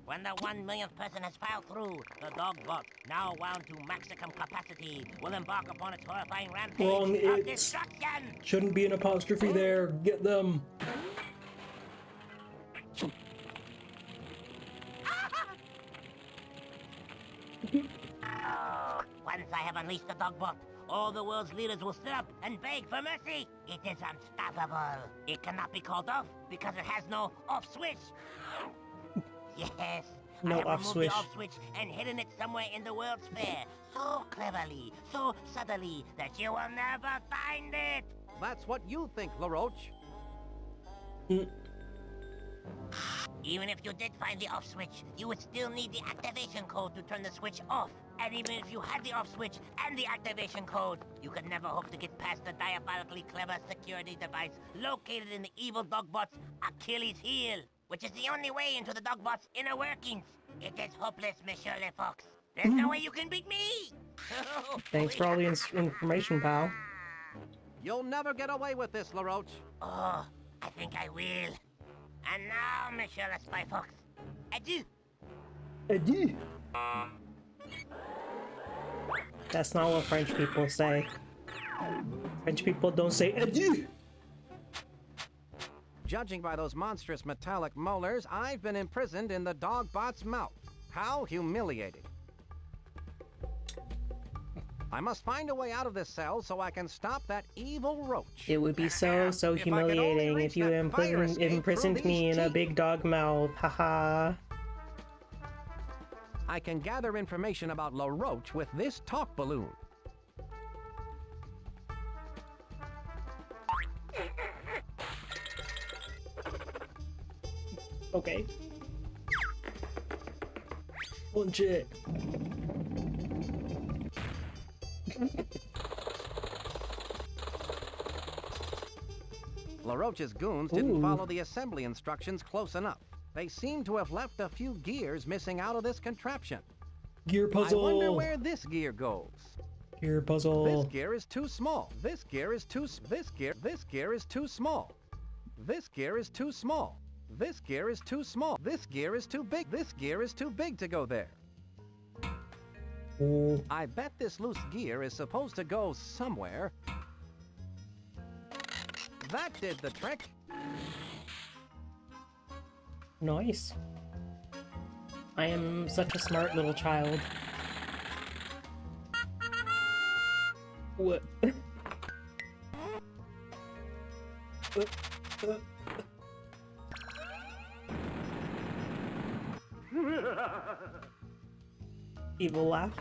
Speaker 9: When the 1 millionth person has filed through, the dogbot, now wound to maximum capacity, will embark upon its horrifying rampage of destruction!
Speaker 1: Shouldn't be an apostrophe there. Get them.
Speaker 9: Once I have unleashed the dogbot, all the world's leaders will sit up and beg for mercy. It is unstoppable. It cannot be called off because it has no off switch. Yes,
Speaker 1: no
Speaker 9: I have
Speaker 1: off
Speaker 9: removed
Speaker 1: switch.
Speaker 9: the off switch and hidden it somewhere in the World's Fair, so cleverly, so subtly that you will never find it.
Speaker 3: That's what you think, LaRoche.
Speaker 9: Even if you did find the off switch, you would still need the activation code to turn the switch off. And even if you had the off switch and the activation code, you could never hope to get past the diabolically clever security device located in the evil dogbot's Achilles heel, which is the only way into the dogbot's inner workings. It is hopeless, Monsieur Le Fox. There's no way you can beat me!
Speaker 1: Thanks for all the information, pal.
Speaker 3: You'll never get away with this, LaRoche.
Speaker 9: Oh, I think I will. And now, Monsieur Le Spy Fox, adieu!
Speaker 1: Adieu! That's not what French people say. French people don't say adieu!
Speaker 3: Judging by those monstrous metallic molars, I've been imprisoned in the dogbot's mouth. How humiliating. I must find a way out of this cell so I can stop that evil roach.
Speaker 1: It would be so humiliating if you imprisoned me in a big dog mouth. Haha.
Speaker 3: I can gather information about LaRoche with this talk balloon.
Speaker 1: Okay. Punch it.
Speaker 3: LaRoche's goons didn't follow the assembly instructions close enough. They seem to have left a few gears missing out of this contraption.
Speaker 1: Gear puzzle.
Speaker 3: I wonder where this gear goes.
Speaker 1: Gear puzzle.
Speaker 3: This gear is too small. This gear is too small. This gear is too small. This gear is too small. This gear is too small. This gear is too big. This gear is too big to go there.
Speaker 1: Oh.
Speaker 3: I bet this loose gear is supposed to go somewhere. That did the trick.
Speaker 1: Nice. I am such a smart little child. What? Evil laugh.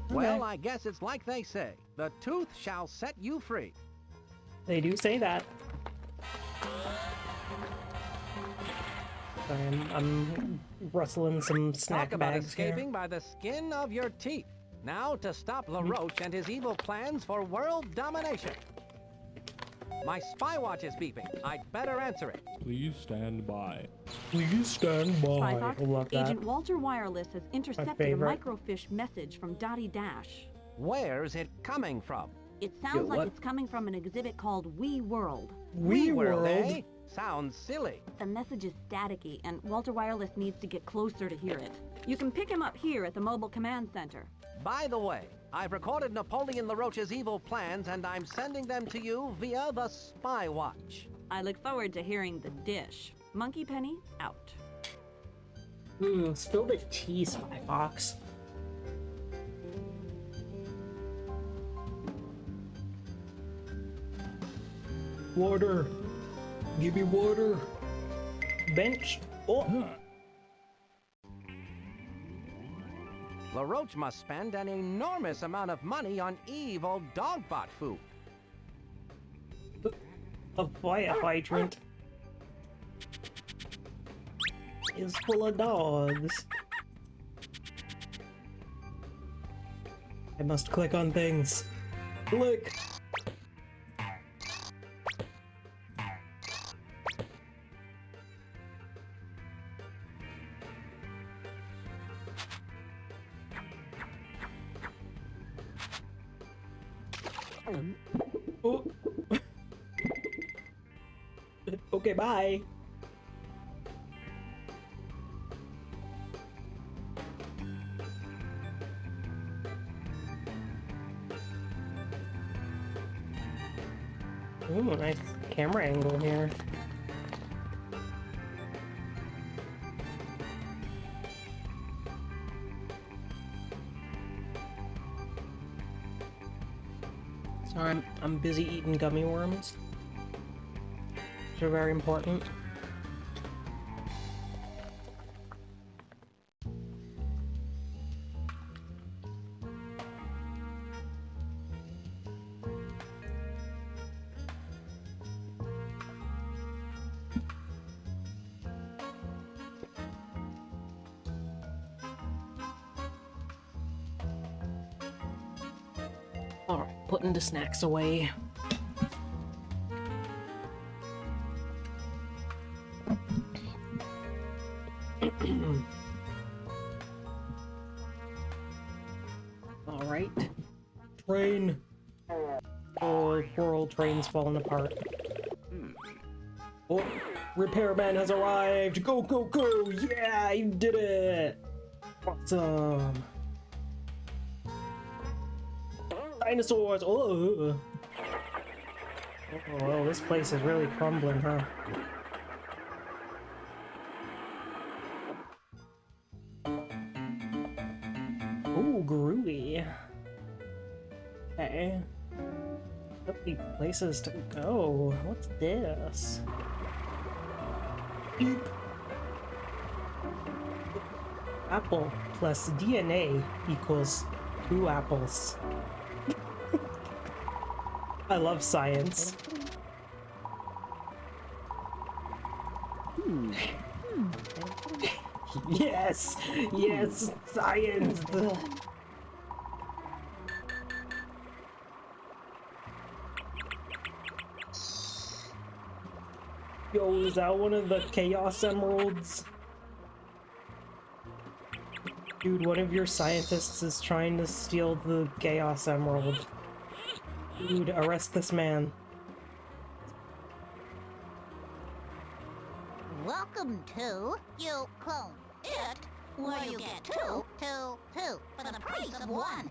Speaker 3: Well, I guess it's like they say. The tooth shall set you free.
Speaker 1: They do say that. Sorry, I'm rustling some snack
Speaker 3: Talk about
Speaker 1: bags
Speaker 3: escaping
Speaker 1: here.
Speaker 3: by the skin of your teeth. Now to stop LaRoche and his evil plans for world domination. My spy watch is beeping. I'd better answer it.
Speaker 10: Please stand by.
Speaker 1: Please stand by.
Speaker 5: Spyfox,
Speaker 1: I love that.
Speaker 5: Agent Walter Wireless has intercepted a
Speaker 1: favorite.
Speaker 5: microfiche message from Dottie Dash.
Speaker 3: Where's it coming from?
Speaker 5: It sounds like
Speaker 1: what?
Speaker 5: it's coming from an exhibit called We World.
Speaker 1: We World.
Speaker 3: eh? Sounds silly.
Speaker 5: The message is staticky, and Walter Wireless needs to get closer to hear it. You can pick him up here at the Mobile Command Center.
Speaker 3: By the way, I've recorded Napoleon LaRoche's evil plans, and I'm sending them to you via the Spy Watch.
Speaker 5: I look forward to hearing the dish. Monkey Penny, out.
Speaker 1: Spill the tea, Spyfox. Water. Give me water. Bench. Oh.
Speaker 3: LaRoche must spend an enormous amount of money on evil dogbot food.
Speaker 1: A fire hydrant is full of dogs. I must click on things. Click. Oh. Okay, bye. Ooh, nice camera angle here. Sorry, I'm busy eating gummy worms. They're very important. Alright, putting the snacks away. Alright. Train. Oh, poor old train's falling apart. Oh, repairman has arrived! Go, go, go! Yeah, you did it! Awesome! Dinosaurs! Oh! Oh, this place is really crumbling, huh? Ooh, groovy. Okay. So many places to go. What's this? Beep. Apple plus DNA equals 2 apples. I love science. Yes! Yes! Science! Yo, is that one of the Chaos Emeralds? Dude, one of your scientists is trying to steal the Chaos Emerald. Dude, arrest this man.
Speaker 9: Welcome to You Clone It, where you get two for the price of one.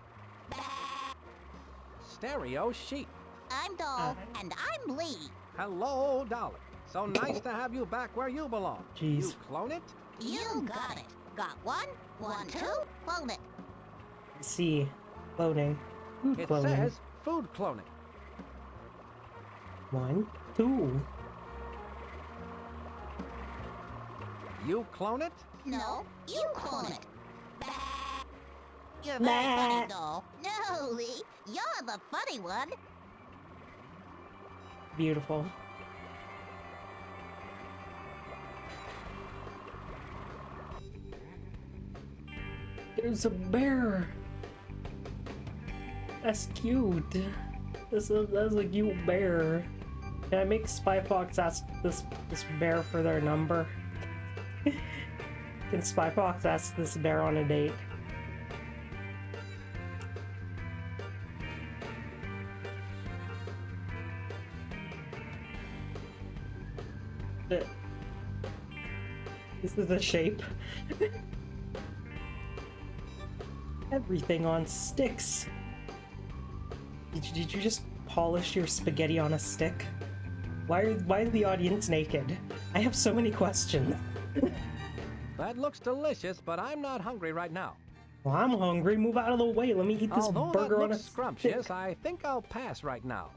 Speaker 3: Stereo sheep.
Speaker 9: I'm Doll, and I'm Lee.
Speaker 3: Hello, Dolly. So nice to have you back where you belong.
Speaker 1: Jeez.
Speaker 3: You clone it?
Speaker 9: You got it. Got one, two, clone it.
Speaker 1: See. Cloning. Food
Speaker 3: It
Speaker 1: cloning.
Speaker 3: says food cloning.
Speaker 1: 1, 2.
Speaker 3: You clone it?
Speaker 9: No, you clone it. You're very funny, Doll. No, Lee, you're the funny one.
Speaker 1: Beautiful. There's a bear. That's cute. That's a cute bear. Can I make Spy Fox ask this bear for their number? Can Spy Fox ask this bear on a date? This is the shape. Everything on sticks. Did you just polish your spaghetti on a stick? Why is the audience naked? I have so many questions.
Speaker 3: That looks delicious, but I'm not hungry right now.
Speaker 1: Well, I'm hungry. Move out of the way. Let me eat this
Speaker 3: Although
Speaker 1: burger
Speaker 3: that
Speaker 1: on a
Speaker 3: looks scrumptious,
Speaker 1: stick.
Speaker 3: I think I'll pass right now.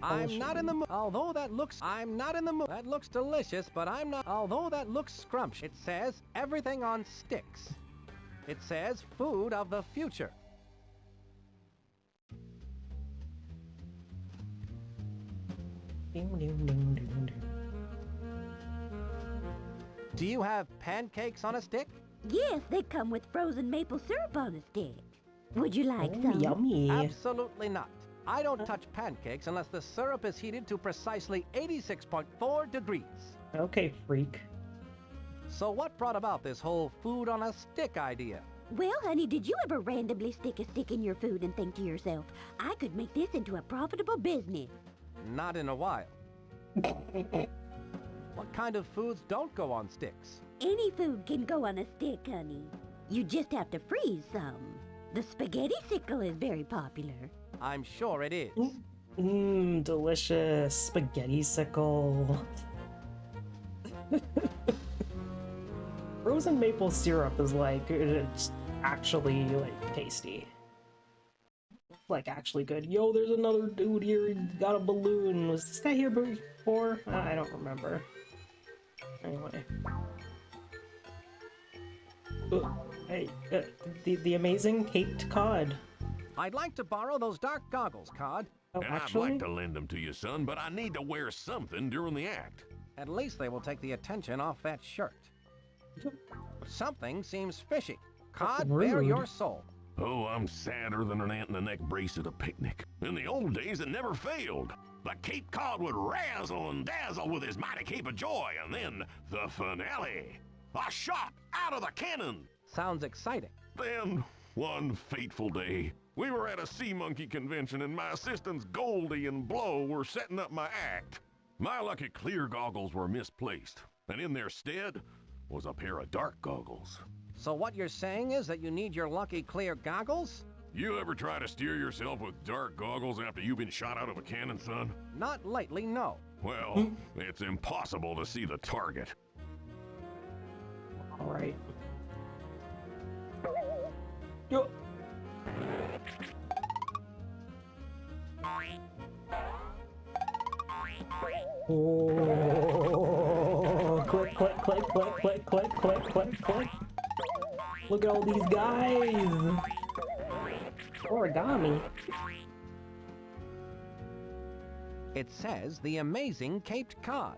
Speaker 3: I'm not in the mood. Although that looks, I'm not in the mood. That looks delicious, but I'm not. Although that looks scrumptious, it says everything on sticks. It says food of the future. Do you have pancakes on a stick?
Speaker 4: Yes, they come with frozen maple syrup on a stick. Would you like
Speaker 1: Oh,
Speaker 4: some?
Speaker 1: yummy.
Speaker 3: Absolutely not. I don't touch pancakes unless the syrup is heated to precisely 86.4 degrees.
Speaker 1: Okay, freak.
Speaker 3: So what brought about this whole food on a stick idea?
Speaker 4: Well, honey, did you ever randomly stick a stick in your food and think to yourself, I could make this into a profitable business?
Speaker 3: Not in a while. What kind of foods don't go on sticks?
Speaker 4: Any food can go on a stick, honey. You just have to freeze some. The spaghetti sickle is very popular.
Speaker 3: I'm sure it is.
Speaker 1: Mmm, delicious spaghetti sickle. Frozen maple syrup is like, it's actually like tasty. Like actually good. Yo, there's another dude here. He's got a balloon. Was this guy here before? I don't remember. Anyway. Hey, the amazing Caped Cod.
Speaker 3: I'd like to borrow those dark goggles, Cod.
Speaker 1: Oh,
Speaker 2: And I'd
Speaker 1: actually?
Speaker 2: like to lend them to you, son, but I need to wear something during the act.
Speaker 3: At least they will take the attention off that shirt. Something seems fishy. Cod, bare
Speaker 1: Rude.
Speaker 3: your soul.
Speaker 2: Oh, I'm sadder than an ant in a neck brace at a picnic. In the old days, it never failed. The Cape Cod would razzle and dazzle with his mighty cape of joy, and then the finale. A shot out of the cannon.
Speaker 3: Sounds exciting.
Speaker 2: Then, one fateful day, we were at a sea monkey convention and my assistants Goldie and Blow were setting up my act. My lucky clear goggles were misplaced, and in their stead was a pair of dark goggles.
Speaker 3: So what you're saying is that you need your lucky clear goggles?
Speaker 2: You ever try to steer yourself with dark goggles after you've been shot out of a cannon, son?
Speaker 3: Not lately, no.
Speaker 2: Well, it's impossible to see the target.
Speaker 1: Alright. Yo. Oh, click, click, click, click, click, click, click, click, click. Look at all these guys! Origami.
Speaker 3: It says the amazing Caped Cod.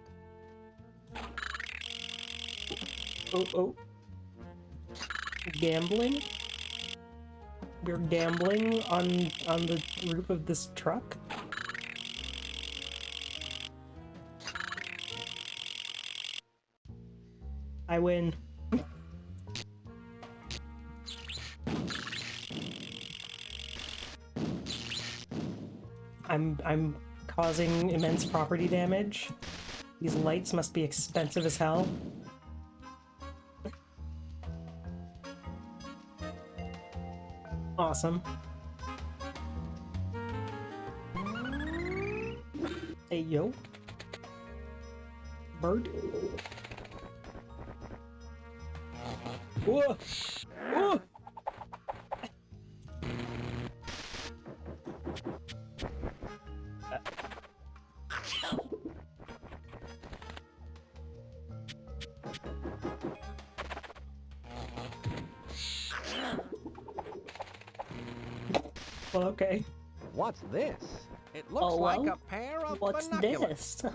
Speaker 1: Oh. Gambling? We're gambling on the roof of this truck? I win. I'm causing immense property damage. These lights must be expensive as hell. Awesome. Hey, yo. Bird. Whoa! Whoa! Well, okay.
Speaker 3: What's this? It looks like a pair of
Speaker 1: what's
Speaker 3: binoculars.
Speaker 1: This?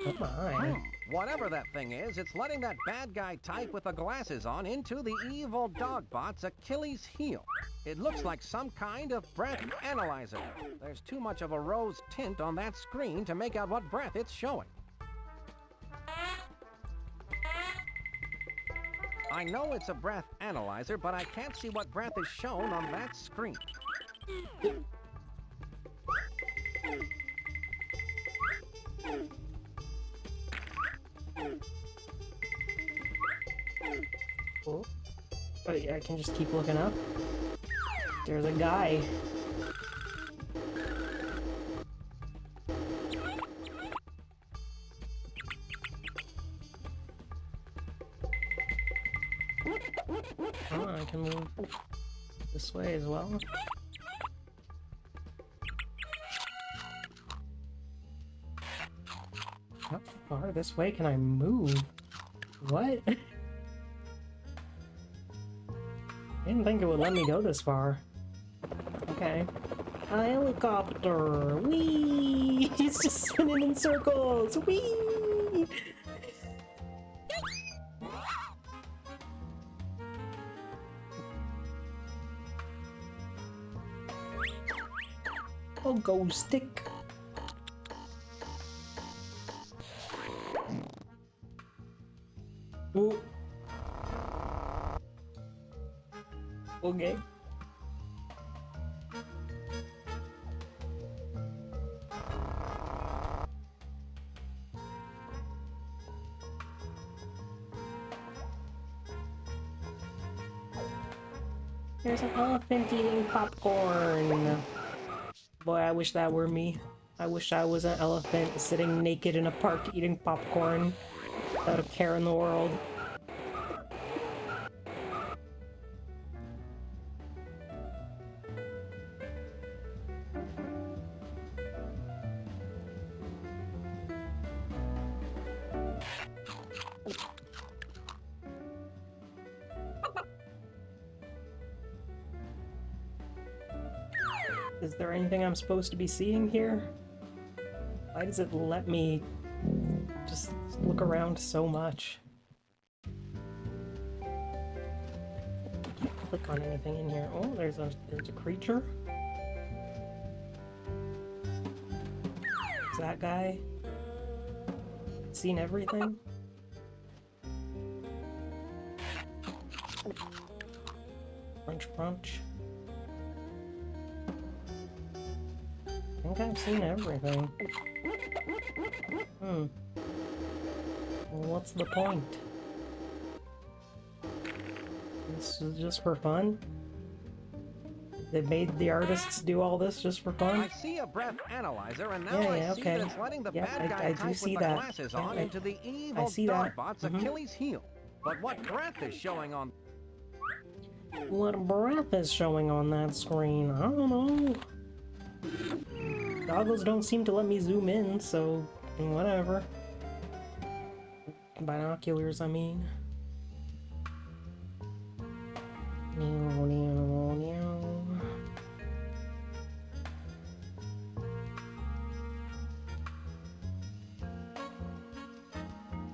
Speaker 1: Oh my.
Speaker 3: Whatever that thing is, it's letting that bad guy type with the glasses on into the evil dogbot's Achilles heel. It looks like some kind of breath analyzer. There's too much of a rose tint on that screen to make out what breath it's showing. I know it's a breath analyzer, but I can't see what breath is shown on that screen.
Speaker 1: Oh, I can just keep looking up. There's a guy. Oh, I can move this way as well. How far this way can I move? What? I didn't think it would let me go this far. Okay. A helicopter! Whee! It's just spinning in circles! Whee! Oh, go stick! Ooh. Okay. There's an elephant eating popcorn. Boy, I wish that were me. I wish I was an elephant sitting naked in a park eating popcorn without a care in the world. Is there anything I'm supposed to be seeing here? Why does it let me just look around so much? Can't click on anything in here. Oh, there's a creature. Is that guy seen everything? Crunch, crunch. I think I've seen everything. Well, what's the point? This is just for fun? They made the artists do all this just for fun?
Speaker 3: I see a breath analyzer, and now
Speaker 1: Yeah,
Speaker 3: I see
Speaker 1: okay.
Speaker 3: that it's letting the
Speaker 1: Yep,
Speaker 3: bad guy
Speaker 1: I do
Speaker 3: type with
Speaker 1: see
Speaker 3: the
Speaker 1: that.
Speaker 3: glasses
Speaker 1: Yeah,
Speaker 3: on into the evil
Speaker 1: see that.
Speaker 3: dogbot's Achilles heel. But what breath is showing on?
Speaker 1: What breath is showing on that screen? I don't know. Goggles don't seem to let me zoom in, so whatever. Binoculars, I mean.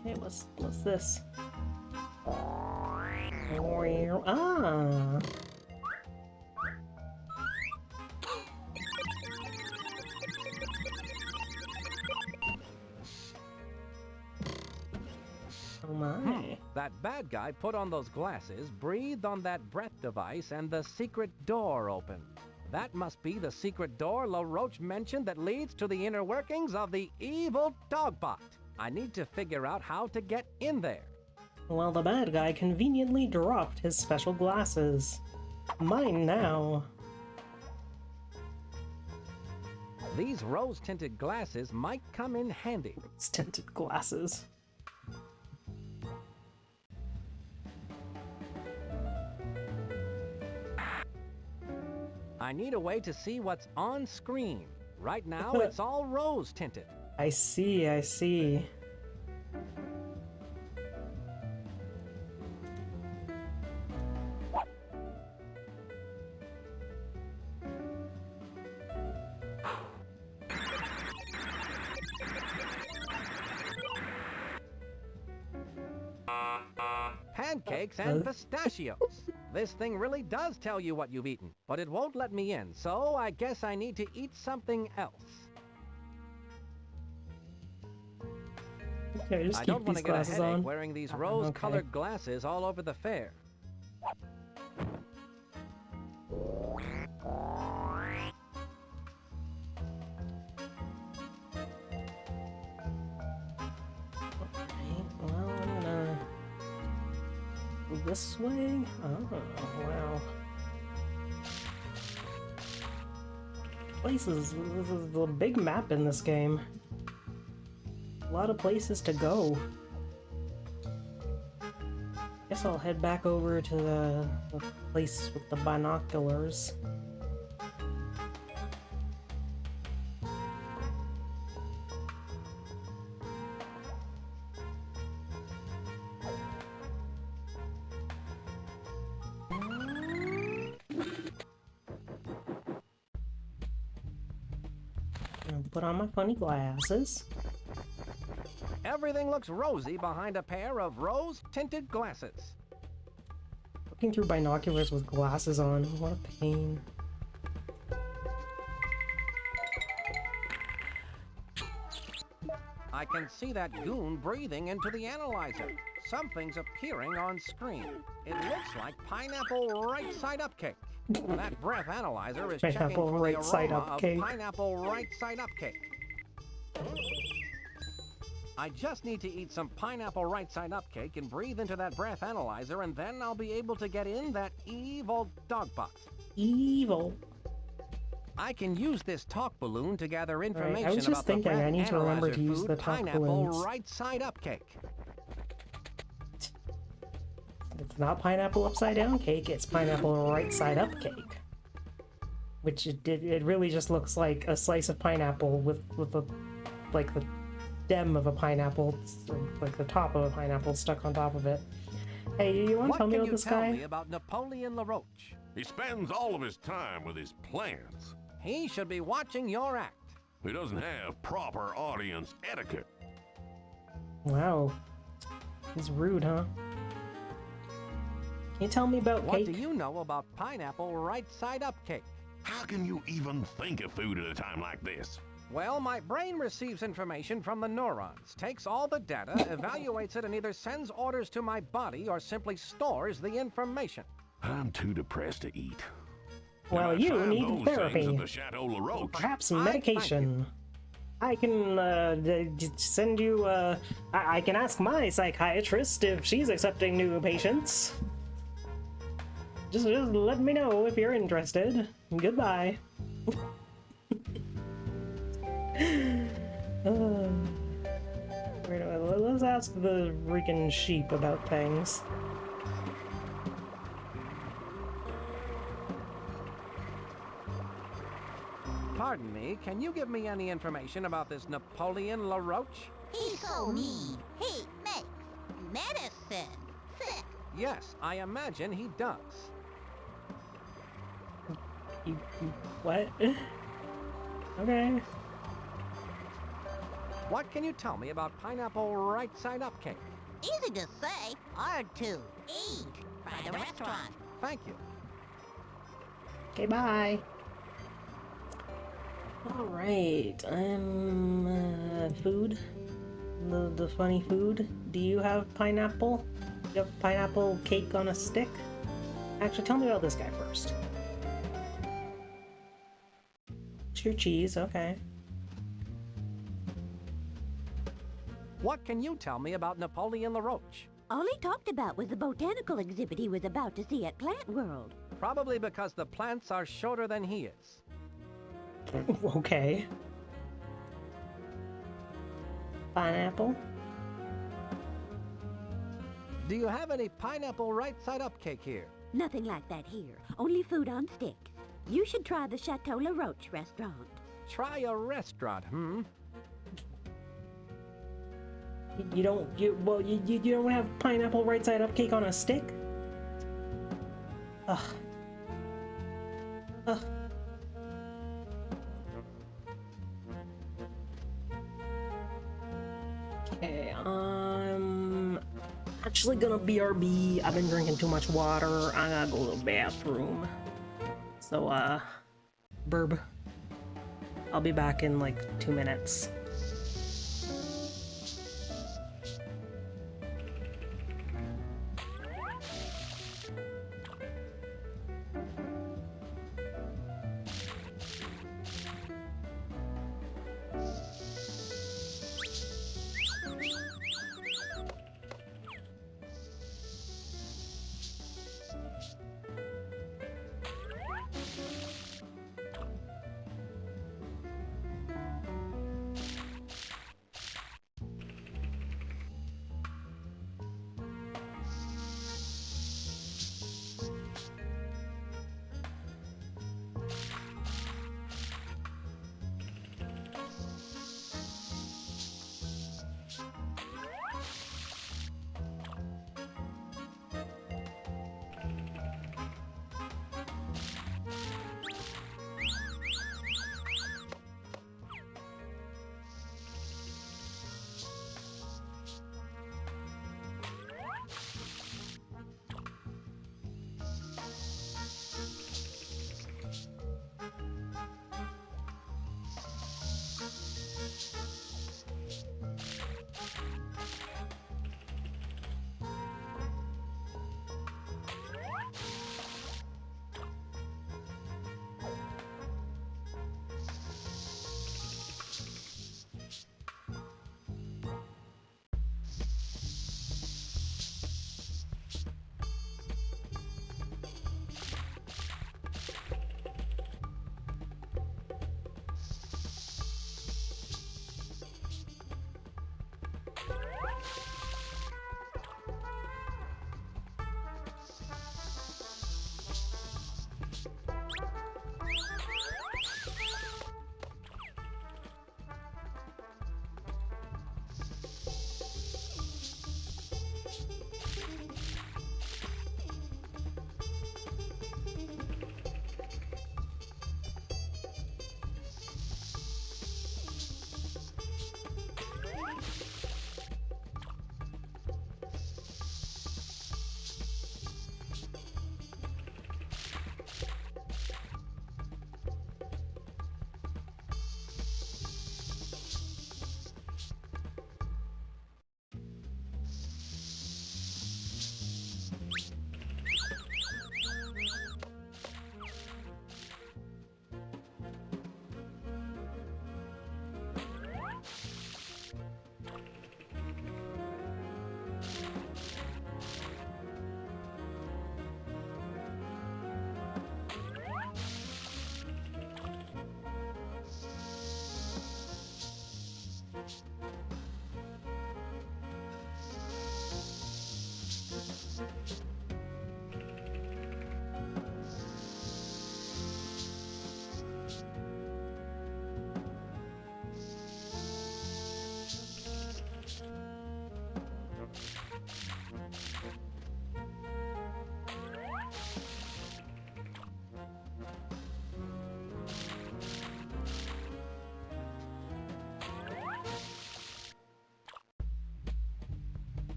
Speaker 1: Okay, what's this? Ah! Oh my.
Speaker 3: That bad guy put on those glasses, breathed on that breath device, and the secret door opened. That must be the secret door LaRoche mentioned that leads to the inner workings of the evil Dogbot. I need to figure out how to get in there.
Speaker 1: Well, the bad guy conveniently dropped his special glasses. Mine now.
Speaker 3: These rose-tinted glasses might come in handy.
Speaker 1: Rose-tinted glasses.
Speaker 3: I need a way to see what's on screen. Right now, it's all rose-tinted.
Speaker 1: I see, I see.
Speaker 3: Pancakes and pistachios. This thing really does tell you what you've eaten, but it won't let me in, so I guess I need to eat something else.
Speaker 1: Okay, just
Speaker 3: I
Speaker 1: keep
Speaker 3: don't want
Speaker 1: these
Speaker 3: to get a
Speaker 1: glasses
Speaker 3: headache
Speaker 1: on.
Speaker 3: wearing these rose-colored glasses all over the fair.
Speaker 1: Well, I'm gonna go this way. Oh, wow. Places. This is a big map in this game. A lot of places to go. Guess I'll head back over to the place with the binoculars. Put on my funny glasses.
Speaker 3: Everything looks rosy behind a pair of rose-tinted glasses.
Speaker 1: Looking through binoculars with glasses on, what a pain.
Speaker 3: I can see that goon breathing into the analyzer. Something's appearing on screen. It looks like pineapple right side up cake. That breath analyzer is checking
Speaker 1: Pineapple
Speaker 3: for
Speaker 1: right
Speaker 3: the
Speaker 1: side
Speaker 3: aroma
Speaker 1: up
Speaker 3: of
Speaker 1: cake.
Speaker 3: pineapple right side up cake. I just need to eat some pineapple right side up cake and breathe into that breath analyzer, and then I'll be able to get in that evil Dogbot.
Speaker 1: Evil.
Speaker 3: I can use this talk balloon to gather information
Speaker 1: Right, I was just
Speaker 3: about the
Speaker 1: thinking,
Speaker 3: breath
Speaker 1: I need to remember
Speaker 3: analyzer
Speaker 1: to use
Speaker 3: food,
Speaker 1: the talk
Speaker 3: pineapple
Speaker 1: balloons.
Speaker 3: right side up cake.
Speaker 1: It's not pineapple upside down cake, it's pineapple right side up cake. Which it really just looks like a slice of pineapple with the like the stem of a pineapple, like the top of a pineapple stuck on top of it. Hey, you want to tell me about this guy?
Speaker 3: What can you tell me about Napoleon LaRoche?
Speaker 2: He spends all of his time with his plants.
Speaker 3: He should be watching your act.
Speaker 2: He doesn't have proper audience etiquette.
Speaker 1: Wow. He's rude, huh? Can you tell me about
Speaker 3: What
Speaker 1: cake?
Speaker 3: do you know about pineapple right side up cake?
Speaker 2: How can you even think of food at a time like this?
Speaker 3: Well, my brain receives information from the neurons, takes all the data, evaluates it, and either sends orders to my body or simply stores the information.
Speaker 2: I'm too depressed to eat.
Speaker 1: Well,
Speaker 2: Can I
Speaker 1: you
Speaker 2: find
Speaker 1: need
Speaker 2: those
Speaker 1: therapy.
Speaker 2: things at the Chateau LaRoche?
Speaker 1: Perhaps some medication. I can send you. I can ask my psychiatrist if she's accepting new patients. Just let me know if you're interested. Goodbye. Let's ask the freaking sheep about things.
Speaker 3: Pardon me, can you give me any information about this Napoleon LaRoche?
Speaker 9: He's so mean. He makes medicine sick.
Speaker 3: Yes, I imagine he does.
Speaker 1: What? Okay.
Speaker 3: What can you tell me about pineapple right-side-up cake?
Speaker 9: Easy to say, hard to eat. Try the restaurant.
Speaker 3: Thank you.
Speaker 1: Okay, bye. All right. Food. The funny food. Do you have pineapple? You have pineapple cake on a stick? Actually, tell me about this guy first. It's your cheese, okay.
Speaker 3: What can you tell me about Napoleon LaRoche?
Speaker 4: All he talked about was the botanical exhibit he was about to see at Plant World.
Speaker 3: Probably because the plants are shorter than he is.
Speaker 1: Okay. Pineapple?
Speaker 3: Do you have any pineapple right-side-up cake here?
Speaker 4: Nothing like that here. Only food on sticks. You should try the Chateau LaRoche restaurant.
Speaker 3: Try a restaurant,
Speaker 1: You don't have pineapple right side up cake on a stick? Ugh. Ugh. Okay, I'm actually gonna BRB. I've been drinking too much water. I gotta go to the bathroom. So, burb. I'll be back in like 2 minutes.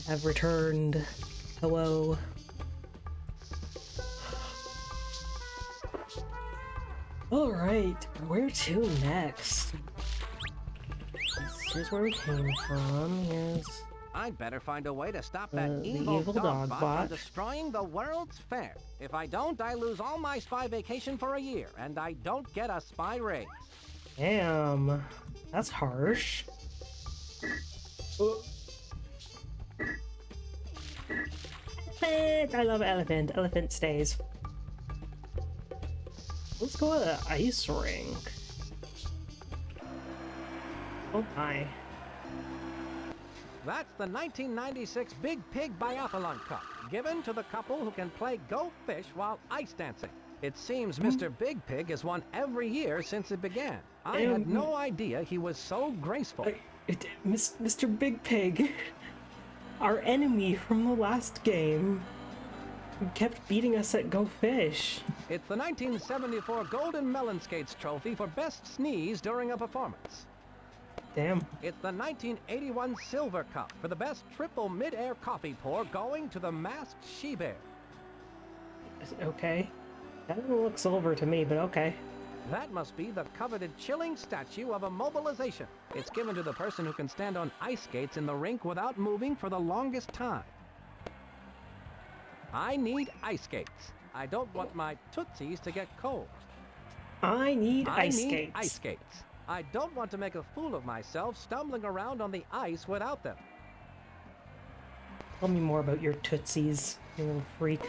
Speaker 1: have returned. Hello. Alright, where to next? Here's where we came from. Here's...
Speaker 3: I'd better find a way to stop that
Speaker 1: the
Speaker 3: evil
Speaker 1: evil
Speaker 3: dog
Speaker 1: dog
Speaker 3: bot from
Speaker 1: bot.
Speaker 3: destroying the World's Fair. If I don't, I lose all my spy vacation for a year, and I don't get a spy raise.
Speaker 1: Damn. That's harsh. Elephant! I love elephant. Elephant stays. Let's go to the ice rink. Oh my.
Speaker 3: That's the 1996 Big Pig Biathlon Cup, given to the couple who can play Go Fish while ice dancing. It seems Mr. Big Pig has won every year since it began. I had no idea he was so graceful.
Speaker 1: Mr. Big Pig, our enemy from the last game, kept beating us at Go Fish.
Speaker 3: It's the 1974 Golden Melon Skates Trophy for Best Sneeze during a performance.
Speaker 1: Damn.
Speaker 3: It's the 1981 Silver Cup for the best triple mid-air coffee pour, going to the masked she-bear.
Speaker 1: Okay. That doesn't look silver to me, but okay.
Speaker 3: That must be the coveted chilling statue of immobilization. It's given to the person who can stand on ice skates in the rink without moving for the longest time. I need ice skates. I don't want my tootsies to get cold.
Speaker 1: I need ice skates.
Speaker 3: Ice skates. I don't want to make a fool of myself stumbling around on the ice without them.
Speaker 1: Tell me more about your tootsies, you little freak.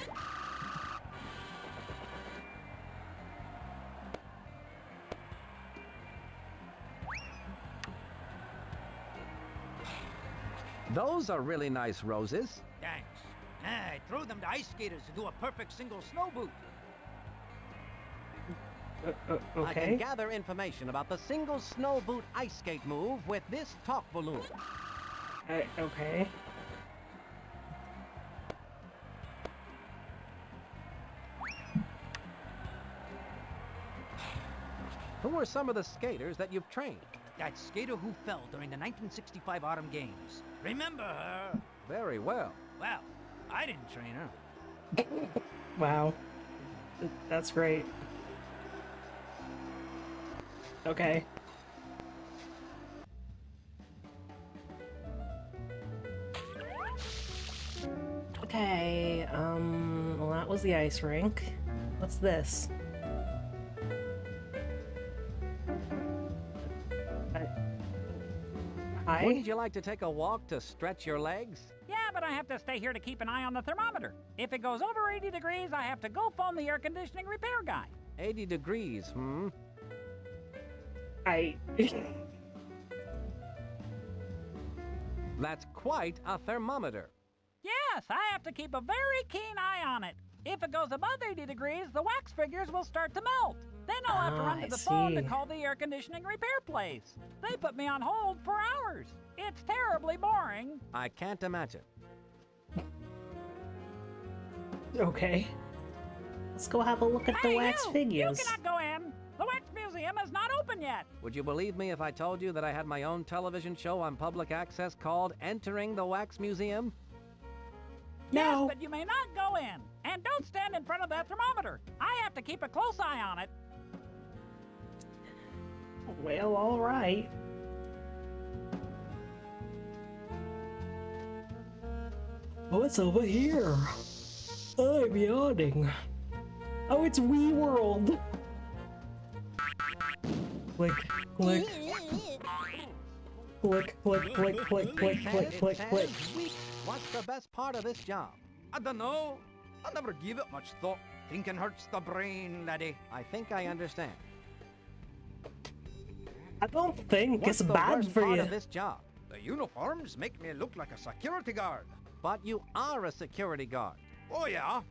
Speaker 3: Those are really nice roses.
Speaker 8: Thanks. I threw them to ice skaters to do a perfect single snow boot.
Speaker 3: I can gather information about the single snow boot ice skate move with this talk balloon.
Speaker 1: Okay.
Speaker 3: Who are some of the skaters that you've trained?
Speaker 8: That skater who fell during the 1965 Autumn Games. Remember her?
Speaker 3: Very well.
Speaker 8: Well, I didn't train her.
Speaker 1: Wow. That's great. Okay. Okay, well that was the ice rink. What's this? Hi?
Speaker 3: Wouldn't you like to take a walk to stretch your legs?
Speaker 7: Yeah, but I have to stay here to keep an eye on the thermometer. If it goes over 80 degrees, I have to go phone the air conditioning repair guy.
Speaker 3: 80 degrees, hmm? That's quite a thermometer.
Speaker 7: Yes, I have to keep a very keen eye on it. If it goes above 80 degrees, the wax figures will start to melt. Then I'll have to run to the phone to call the air conditioning repair place. They put me on hold for hours. It's terribly boring.
Speaker 3: I can't imagine.
Speaker 1: Okay. Let's go have a look at the wax figures.
Speaker 7: You cannot go in. The Wax Museum is not open yet.
Speaker 3: Would you believe me if I told you that I had my own television show on public access called Entering the Wax Museum?
Speaker 7: No. Yes, but you may not go in. And don't stand in front of that thermometer. I have to keep a close eye on it.
Speaker 1: Well, alright. What's over here? I'm yawning. Oh, it's Wii World! Click, click. Click, click, click, click, click, click, click, click.
Speaker 3: What's the best part of this job?
Speaker 8: I don't know. I never give it much thought. Thinking hurts the brain, laddie.
Speaker 3: I think I understand.
Speaker 1: I don't think it's bad for
Speaker 3: What's the worst part
Speaker 1: you.
Speaker 3: of this job?
Speaker 8: The uniforms make me look like a security guard.
Speaker 3: But you are a security guard.
Speaker 8: Oh, yeah?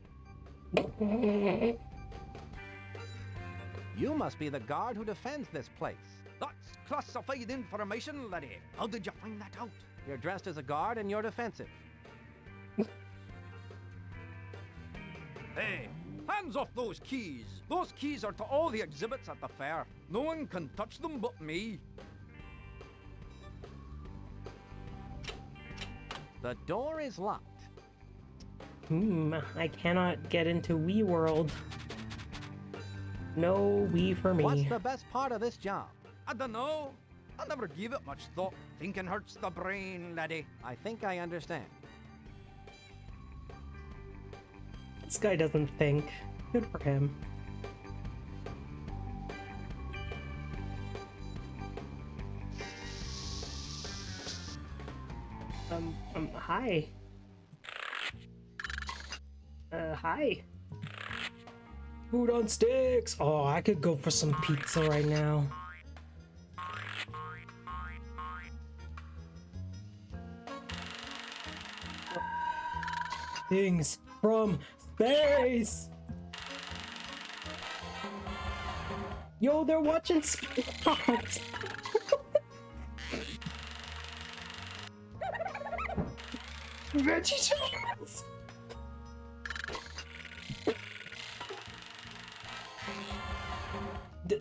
Speaker 3: You must be the guard who defends this place.
Speaker 8: That's classified information, laddie. How did you find that out?
Speaker 3: You're dressed as a guard and you're defensive.
Speaker 8: Hey, hands off those keys. Those keys are to all the exhibits at the fair. No one can touch them but me.
Speaker 3: The door is locked.
Speaker 1: I cannot get into Wii World. No Wii for me.
Speaker 3: What's the best part of this job?
Speaker 8: I don't know. I never give it much thought. Thinking hurts the brain, laddie.
Speaker 3: I think I understand.
Speaker 1: This guy doesn't think. Good for him. Hi. Hi. Food on sticks! Oh, I could go for some pizza right now. Things from space! Yo, they're watching Space Fox! VeggieTales!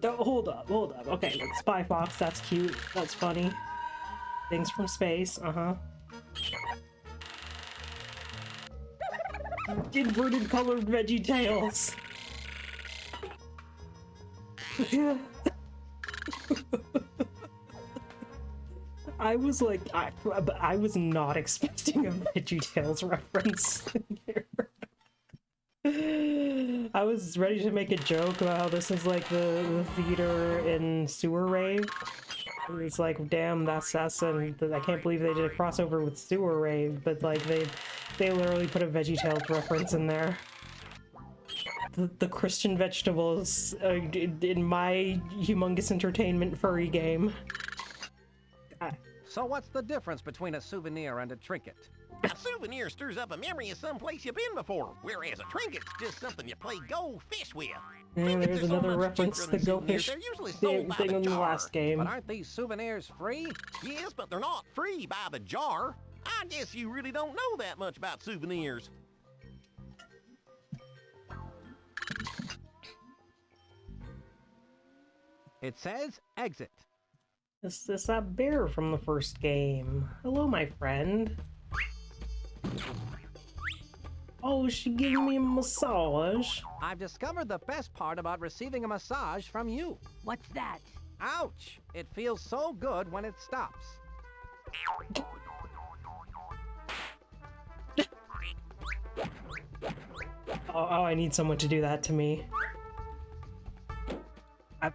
Speaker 1: Hold up. Okay, look, Spy Fox, that's cute. That's funny. Things from space, Inverted colored VeggieTales! I was like, I was not expecting a VeggieTales reference here. I was ready to make a joke about how this is like the theater in Sewer Rave. It's like, damn, that's and I can't believe they did a crossover with Sewer Rave, but like they literally put a VeggieTales reference in there. The Christian vegetables in my humongous entertainment furry game.
Speaker 3: So what's the difference between a souvenir and a trinket?
Speaker 10: A souvenir stirs up a memory of some place you've been before, whereas a trinket's just something you play Go Fish with.
Speaker 1: Yeah, there's another reference to the Go Fish thing in the last game.
Speaker 3: But aren't these souvenirs free?
Speaker 10: Yes, but they're not free by the jar. I guess you really don't know that much about souvenirs.
Speaker 3: It says exit.
Speaker 1: Is this that bear from the first game? Hello, my friend. Oh, she giving me a massage.
Speaker 3: I've discovered the best part about receiving a massage from you.
Speaker 5: What's that?
Speaker 3: Ouch! It feels so good when it stops.
Speaker 1: Oh, I need someone to do that to me.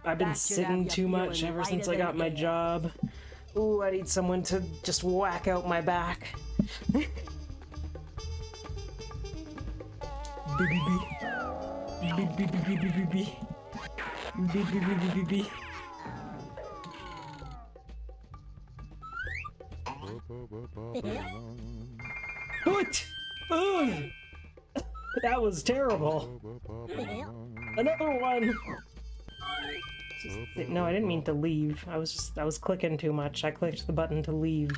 Speaker 1: I've been sitting too much ever since I got my job. Ooh, I need someone to just whack out my back. What? Ugh. That was terrible. Another one. No, I didn't mean to leave. I was clicking too much. I clicked the button to leave.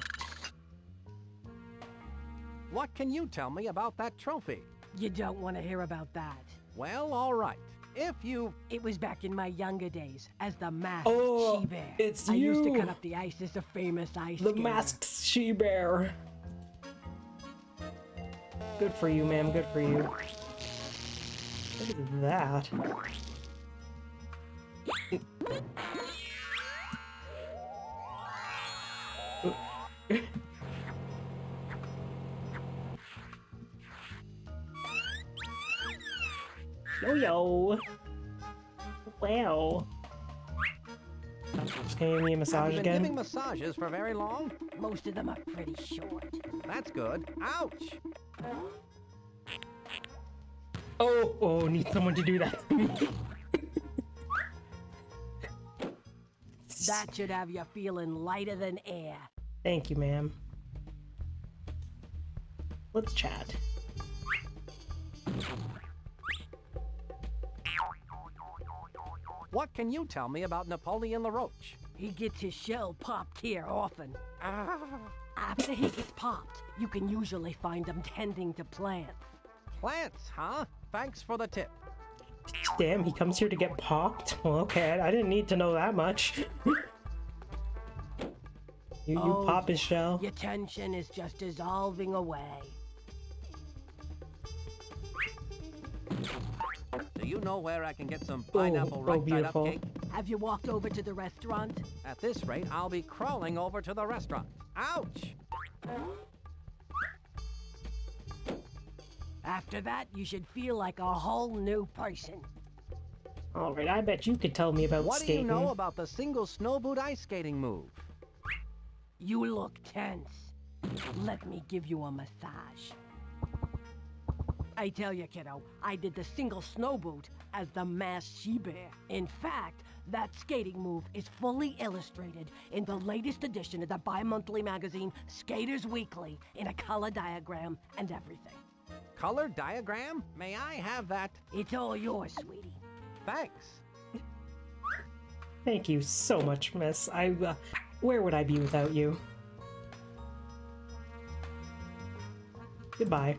Speaker 3: What can you tell me about that trophy?
Speaker 11: You don't want to hear about that.
Speaker 3: Well, all right. If you...
Speaker 11: It was back in my younger days as the masked she-bear.
Speaker 1: It's
Speaker 11: I
Speaker 1: you!
Speaker 11: used to cut up the ice as a famous ice
Speaker 1: The
Speaker 11: skater.
Speaker 1: masked she-bear. Good for you, ma'am. Good for you. Look at that. Yo. Wow. Just gonna give me a massage
Speaker 3: Have you been
Speaker 1: again?
Speaker 3: giving massages for very long?
Speaker 11: Most of them are pretty short.
Speaker 3: That's good. Ouch!
Speaker 1: Oh, need someone to do that to me.
Speaker 11: That should have you feeling lighter than air.
Speaker 1: Thank you, ma'am. Let's chat.
Speaker 3: What can you tell me about Napoleon LaRoche?
Speaker 11: He gets his shell popped here often. After he gets popped, you can usually find him tending to plants.
Speaker 3: Plants, huh? Thanks for the tip.
Speaker 1: Damn, he comes here to get popped? Well, okay, I didn't need to know that much. You pop his shell.
Speaker 11: Your tension is just dissolving away.
Speaker 3: Do you know where I can get some pineapple right side up
Speaker 1: beautiful.
Speaker 3: cake?
Speaker 11: Have you walked over to the restaurant?
Speaker 3: At this rate, I'll be crawling over to the restaurant. Ouch!
Speaker 11: After that, you should feel like a whole new person.
Speaker 1: Alright, I bet you could tell me about
Speaker 3: What
Speaker 1: skating.
Speaker 3: do you know about the single snow boot ice skating move?
Speaker 11: You look tense. Let me give you a massage. I tell you, kiddo, I did the single snow boot as the masked she-bear. In fact, that skating move is fully illustrated in the latest edition of the bi-monthly magazine Skaters Weekly in a color diagram and everything.
Speaker 3: Color diagram? May I have that?
Speaker 11: It's all yours, sweetie.
Speaker 3: Thanks.
Speaker 1: Thank you so much, miss. Where would I be without you? Goodbye.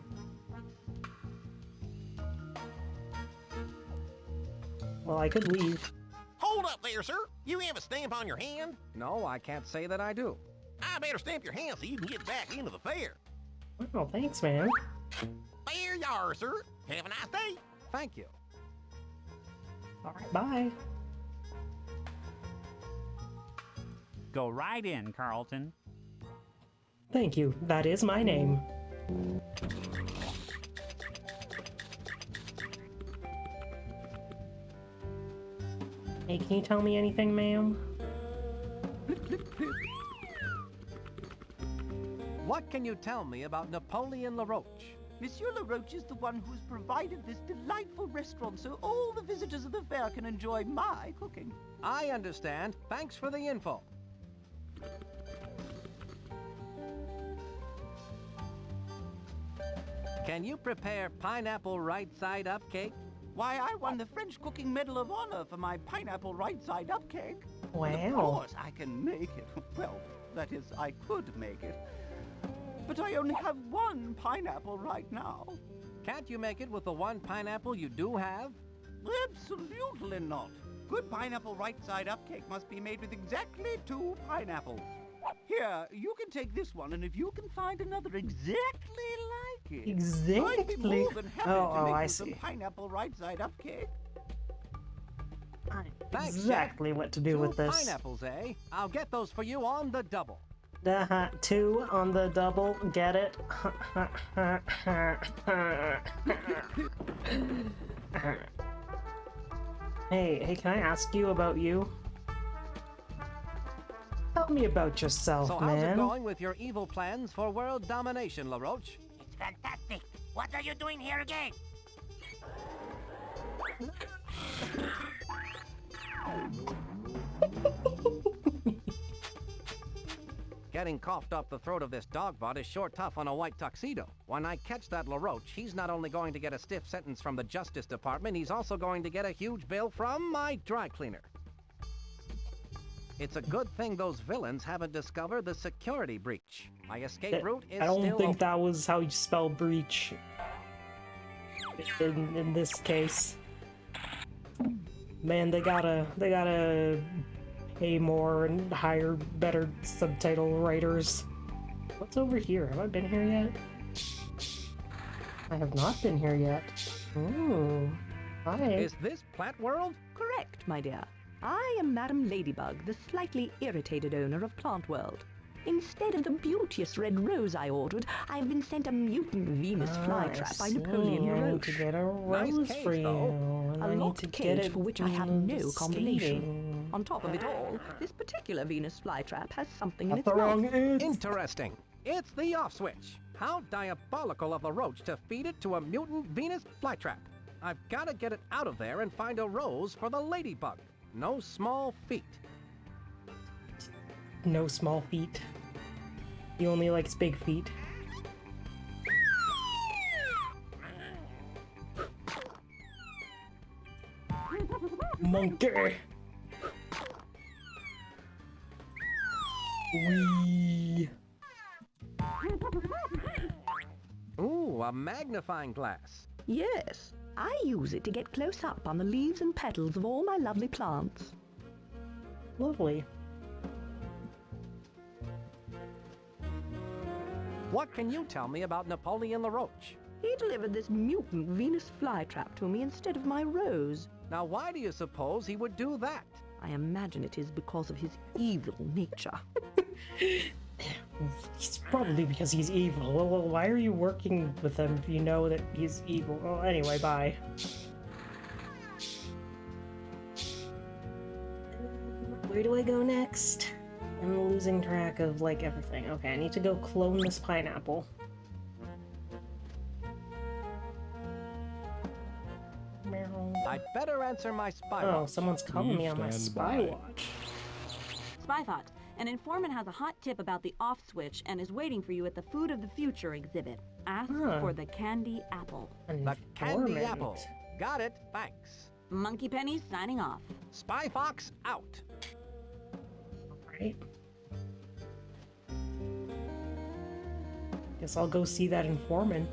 Speaker 1: Well, I could leave.
Speaker 10: Hold up there, sir. You have a stamp on your hand?
Speaker 3: No, I can't say that I do.
Speaker 10: I better stamp your hand so you can get back into the fair.
Speaker 1: Oh, thanks, man.
Speaker 10: There you are, sir. Have a nice day.
Speaker 3: Thank you.
Speaker 1: Alright, bye.
Speaker 7: Go right in, Carlton.
Speaker 1: Thank you. That is my name. Hey, can you tell me anything, ma'am?
Speaker 3: What can you tell me about Napoleon LaRoche?
Speaker 8: Monsieur LaRoche is the one who's provided this delightful restaurant so all the visitors of the fair can enjoy my cooking.
Speaker 3: I understand. Thanks for the info. Can you prepare pineapple right-side-up cake?
Speaker 8: Why, I won the French Cooking Medal of Honor for my pineapple right-side-up cake.
Speaker 1: Wow.
Speaker 8: Of course, I can make it. Well, that is, I could make it. But I only have one pineapple right now.
Speaker 3: Can't you make it with the one pineapple you do have?
Speaker 8: Absolutely not. Good pineapple right-side-up cake must be made with exactly 2 pineapples. Here, you can take this one, and if you can find another exactly like it, I'd be
Speaker 1: Exactly.
Speaker 8: more than happy
Speaker 1: Oh,
Speaker 8: to make
Speaker 1: I
Speaker 8: you some
Speaker 1: see.
Speaker 8: pineapple right-side-up cake.
Speaker 3: Thanks,
Speaker 1: Exactly
Speaker 3: Jack.
Speaker 1: what to do
Speaker 3: 2
Speaker 1: with this.
Speaker 3: pineapples, eh? I'll get those for you on the double.
Speaker 1: 2 on the double. Get it? Hey, can I ask you about you? Tell me about yourself,
Speaker 3: So how's it
Speaker 1: man.
Speaker 3: going with your evil plans for world domination, LaRoche?
Speaker 9: It's fantastic. What are you doing here again?
Speaker 3: Getting coughed up the throat of this dogbot is sure tough on a white tuxedo. When I catch that LaRoche, he's not only going to get a stiff sentence from the Justice Department, he's also going to get a huge bill from my dry cleaner. It's a good thing those villains haven't discovered the security breach. My escape route is
Speaker 1: I don't
Speaker 3: still
Speaker 1: think
Speaker 3: open.
Speaker 1: that was how you spell breach in this case. Man, they gotta pay more and hire better subtitle writers. What's over here? Have I been here yet? I have not been here yet. Ooh. Hi.
Speaker 3: Is this Plat World?
Speaker 12: Correct, my dear. I am Madam Ladybug, the slightly irritated owner of Plant World. Instead of the beauteous red rose I ordered, I've been sent a mutant Venus flytrap by Napoleon
Speaker 1: I need
Speaker 12: LaRoche.
Speaker 1: to get a rose
Speaker 3: cage,
Speaker 1: for you.
Speaker 3: though.
Speaker 1: And
Speaker 12: A
Speaker 1: I need
Speaker 12: locked
Speaker 1: to get
Speaker 12: cage
Speaker 1: it
Speaker 12: for which I have no combination.
Speaker 1: skating.
Speaker 12: On top of it all, this particular Venus flytrap has something in
Speaker 1: At
Speaker 12: its
Speaker 1: the wrong
Speaker 12: mouth.
Speaker 1: end.
Speaker 3: Interesting. It's the off switch. How diabolical of LaRoche to feed it to a mutant Venus flytrap. I've got to get it out of there and find a rose for the ladybug. No small feat.
Speaker 1: No small feet. He only likes big feet. Monkey! Wee!
Speaker 3: Ooh, a magnifying glass.
Speaker 12: Yes, I use it to get close up on the leaves and petals of all my lovely plants.
Speaker 1: Lovely.
Speaker 3: What can you tell me about Napoleon LaRoche?
Speaker 12: He delivered this mutant Venus flytrap to me instead of my rose.
Speaker 3: Now, why do you suppose he would do that?
Speaker 12: I imagine it is because of his evil nature.
Speaker 1: It's probably because he's evil. Well, why are you working with him if you know that he's evil? Well, anyway, bye. Where do I go next? I'm losing track of, like, everything. Okay, I need to go clone this pineapple.
Speaker 3: I'd better answer my spy watch.
Speaker 1: Oh, someone's calling me on my spy watch.
Speaker 5: Spy Fox, an informant has a hot tip about the off switch and is waiting for you at the Food of the Future exhibit. Ask for the candy apple.
Speaker 3: The candy apple. Got it, thanks.
Speaker 5: Monkey Penny signing off.
Speaker 3: Spy Fox out.
Speaker 1: Right. Guess I'll go see that informant.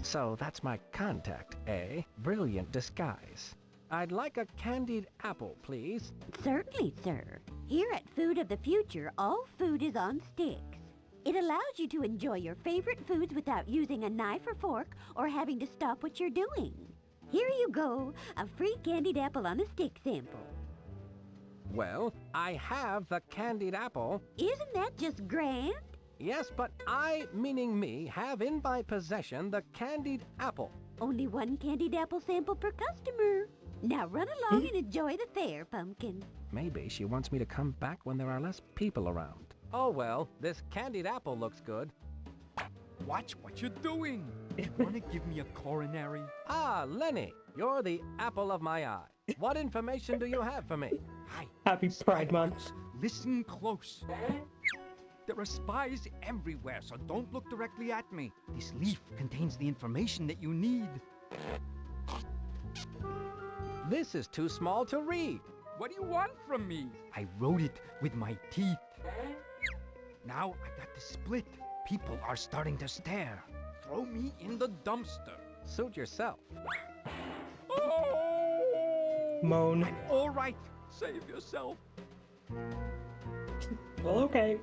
Speaker 3: So that's my contact, eh? Brilliant disguise. I'd like a candied apple, please.
Speaker 13: Certainly, sir. Here at Food of the Future, all food is on sticks. It allows you to enjoy your favorite foods without using a knife or fork or having to stop what you're doing. Here you go, a free candied apple on a stick sample.
Speaker 3: Well, I have the candied apple.
Speaker 13: Isn't that just grand?
Speaker 3: Yes, but I, meaning me, have in my possession the candied apple.
Speaker 13: Only one candied apple sample per customer. Now run along and enjoy the fare, Pumpkin.
Speaker 3: Maybe she wants me to come back when there are less people around. Oh well, this candied apple looks good.
Speaker 14: Watch what you're doing. You want to give me a coronary?
Speaker 3: Ah, Lenny, you're the apple of my eye. What information do you have for me?
Speaker 14: Hi.
Speaker 1: Happy Pride Month.
Speaker 14: Listen close. There are spies everywhere, so don't look directly at me. This leaf contains the information that you need.
Speaker 3: This is too small to read.
Speaker 14: What do you want from me? I wrote it with my teeth. Now I got to split. People are starting to stare. Throw me in the dumpster.
Speaker 3: Suit yourself.
Speaker 14: Oh!
Speaker 1: Moan.
Speaker 14: I'm all right. Save yourself.
Speaker 1: Well, okay.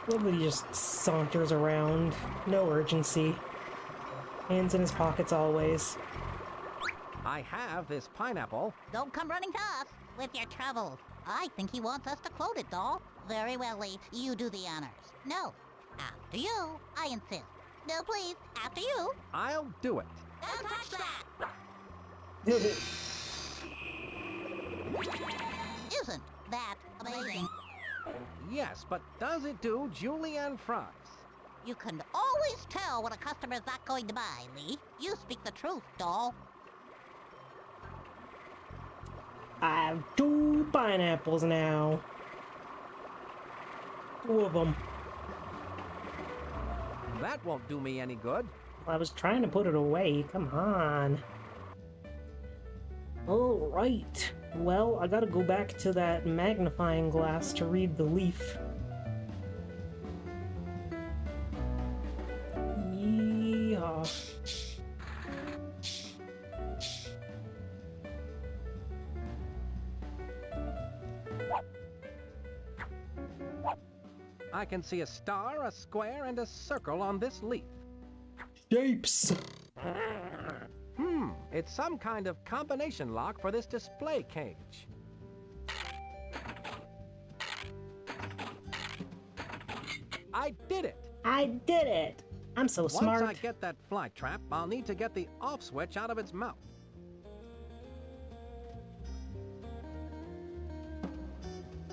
Speaker 1: Nobody just saunters around. No urgency. Hands in his pockets always.
Speaker 3: I have this pineapple.
Speaker 9: Don't come running to us with your troubles. I think he wants us to quote it, doll. Very well, Lee. You do the honors. No. After you, I insist. No, please. After you.
Speaker 3: I'll do it.
Speaker 9: Don't touch that! Isn't that amazing?
Speaker 3: Yes, but does it do julienne fries?
Speaker 9: You can always tell when a customer's not going to buy, Lee. You speak the truth, doll.
Speaker 1: I have 2 pineapples now. 2 of them.
Speaker 3: That won't do me any good.
Speaker 1: I was trying to put it away. Come on. Alright. Well, I gotta go back to that magnifying glass to read the leaf. Yeehaw.
Speaker 3: I can see a star, a square, and a circle on this leaf.
Speaker 1: Shapes!
Speaker 3: It's some kind of combination lock for this display cage. I did it!
Speaker 1: I did it! I'm so smart.
Speaker 3: Once I get that fly trap, I'll need to get the off switch out of its mouth.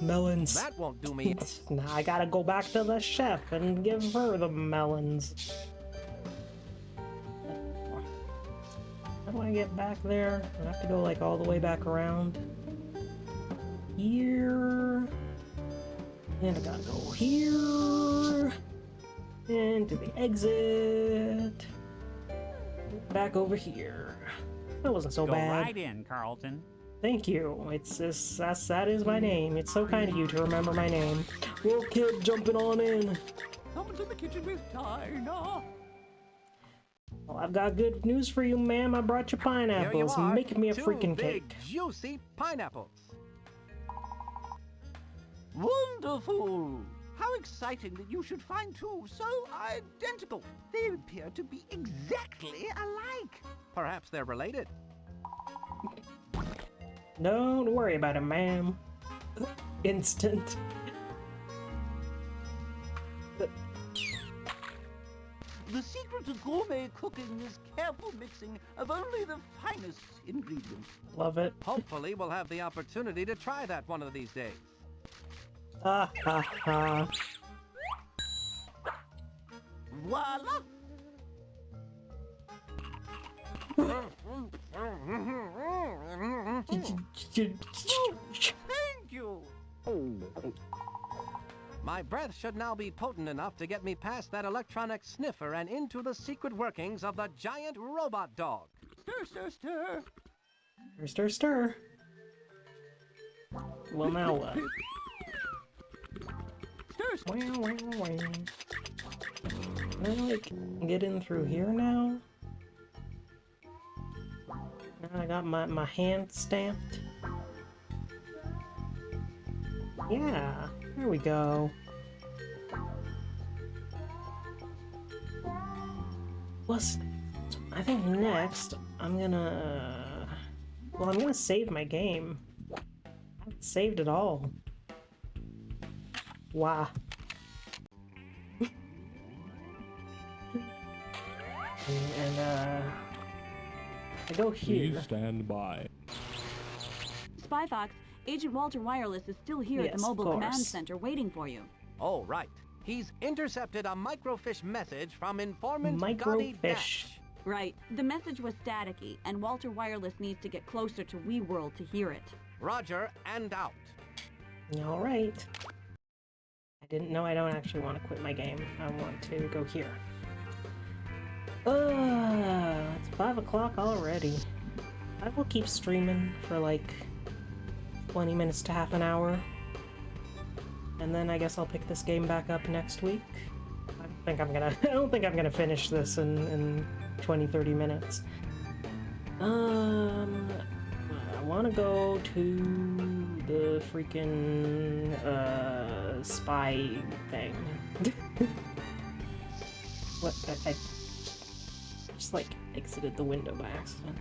Speaker 1: Melons.
Speaker 3: That won't do me.
Speaker 1: Now I gotta go back to the chef and give her the melons. How do I get back there? I have to go like all the way back around. Here. And I gotta go here. And to the exit. Back over here. That wasn't so
Speaker 7: Go
Speaker 1: bad.
Speaker 7: right in, Carlton.
Speaker 1: Thank you. That is my name. It's so kind of you to remember my name. Little kid jumping on in.
Speaker 14: Someone's in the kitchen with Dinah.
Speaker 1: Well, I've got good news for you, ma'am. I brought you
Speaker 3: Here you
Speaker 1: pineapples.
Speaker 3: are,
Speaker 1: Make me a
Speaker 3: two
Speaker 1: freaking
Speaker 3: big,
Speaker 1: cake.
Speaker 3: juicy pineapples.
Speaker 8: Wonderful! How exciting that you should find two so identical. They appear to be exactly alike.
Speaker 3: Perhaps they're related.
Speaker 1: Don't worry about it, ma'am. Instant.
Speaker 8: The secret to gourmet cooking is careful mixing of only the finest ingredients.
Speaker 1: Love it.
Speaker 3: Hopefully we'll have the opportunity to try that one of these days.
Speaker 1: Ha ha ha.
Speaker 8: Voila! Thank you!
Speaker 3: My breath should now be potent enough to get me past that electronic sniffer and into the secret workings of the giant robot dog.
Speaker 8: Stir, stir, stir.
Speaker 1: Stir, stir, stir. Well, now what?
Speaker 8: Stir, stir.
Speaker 1: Wow, wow, wow. Can I, like, get in through here now? Now I got my hand stamped. Yeah, there we go. Plus, I think next I'm gonna... Well, I'm gonna save my game. I haven't saved it all. Wow. and I go here.
Speaker 15: Please stand by.
Speaker 5: Spy Fox, Agent Walter Wireless is still here at the Mobile Command Center waiting for you.
Speaker 3: Oh, right. He's intercepted a microfiche message from informant Gotti Dash.
Speaker 5: Right. The message was staticky, and Walter Wireless needs to get closer to WeWorld to hear it.
Speaker 3: Roger, and out.
Speaker 1: All right. I didn't know I don't actually want to quit my game. I want to go here. It's 5 o'clock already. I will keep streaming for like 20 minutes to half an hour. And then I guess I'll pick this game back up next week. I don't think I'm gonna finish this in 20-30 minutes. I wanna go to the freaking spy thing. What I just like exited the window by accident.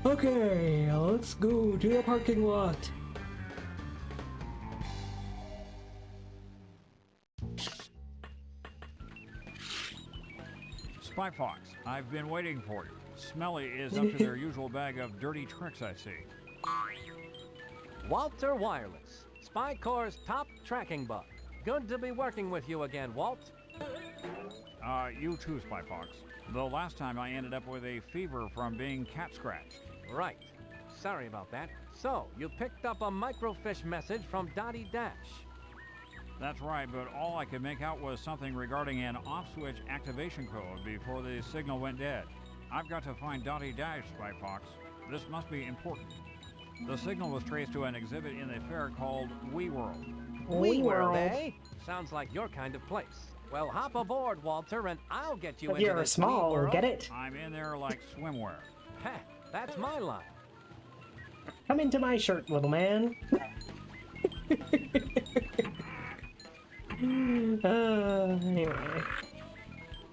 Speaker 1: Okay, let's go to the parking lot.
Speaker 16: Spy Fox, I've been waiting for you. Smelly is up to their usual bag of dirty tricks, I see.
Speaker 3: Walter Wireless, Spy Corps' top tracking bug. Good to be working with you again, Walt.
Speaker 16: You too, Spy Fox. The last time I ended up with a fever from being cat scratched.
Speaker 3: Right. Sorry about that. So, you picked up a microfiche message from Dottie Dash.
Speaker 16: That's right, but all I could make out was something regarding an off-switch activation code before the signal went dead. I've got to find Dottie Dash, Spy Fox. This must be important. The signal was traced to an exhibit in the fair called WeWorld.
Speaker 3: WeWorld, eh? Sounds like your kind of place. Well, hop aboard, Walter, and I'll get you into
Speaker 1: You're
Speaker 3: this
Speaker 1: small,
Speaker 3: WeWorld.
Speaker 1: get it?
Speaker 16: I'm in there like swimwear.
Speaker 3: Heh, that's my line.
Speaker 1: Come into my shirt, little man. Anyway.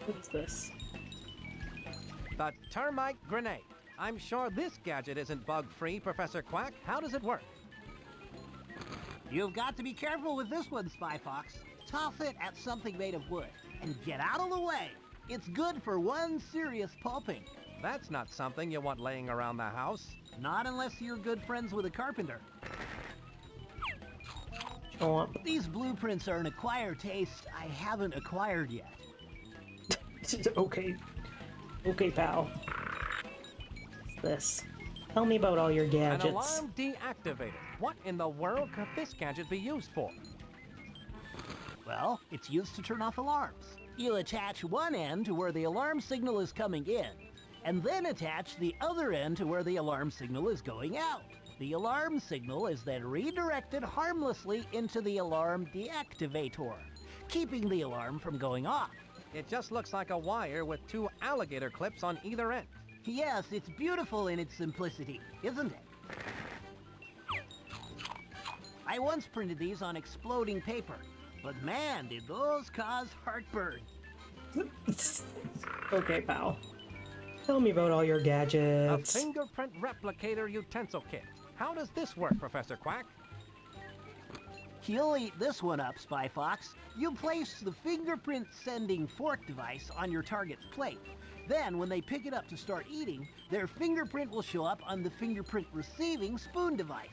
Speaker 1: What is this?
Speaker 3: The termite grenade. I'm sure this gadget isn't bug-free, Professor Quack. How does it work?
Speaker 6: You've got to be careful with this one, Spy Fox. Toss it at something made of wood and get out of the way. It's good for one serious pulping.
Speaker 3: That's not something you want laying around the house.
Speaker 6: Not unless you're good friends with a carpenter. These blueprints are an acquired taste I haven't acquired yet.
Speaker 1: Okay. Okay, pal. What's this? Tell me about all your gadgets.
Speaker 3: An alarm deactivated. What in the world could this gadget be used for?
Speaker 6: Well, it's used to turn off alarms. You attach one end to where the alarm signal is coming in, and then attach the other end to where the alarm signal is going out. The alarm signal is then redirected harmlessly into the alarm deactivator, keeping the alarm from going off.
Speaker 3: It just looks like a wire with 2 alligator clips on either end.
Speaker 6: Yes, it's beautiful in its simplicity, isn't it? I once printed these on exploding paper, but man, did those cause heartburn.
Speaker 1: Okay, pal. Tell me about all your gadgets.
Speaker 3: A fingerprint replicator utensil kit. How does this work, Professor Quack?
Speaker 6: You'll eat this one up, Spy Fox. You place the fingerprint sending fork device on your target's plate. Then, when they pick it up to start eating, their fingerprint will show up on the fingerprint receiving spoon device.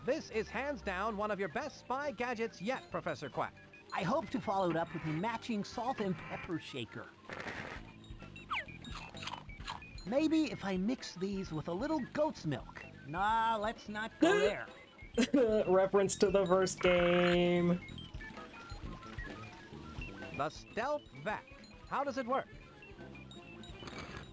Speaker 3: This is hands down one of your best spy gadgets yet, Professor Quack.
Speaker 6: I hope to follow it up with a matching salt and pepper shaker. Maybe if I mix these with a little goat's milk. Nah, let's not go there.
Speaker 1: Reference to the first game.
Speaker 3: The Stealth Vac. How does it work?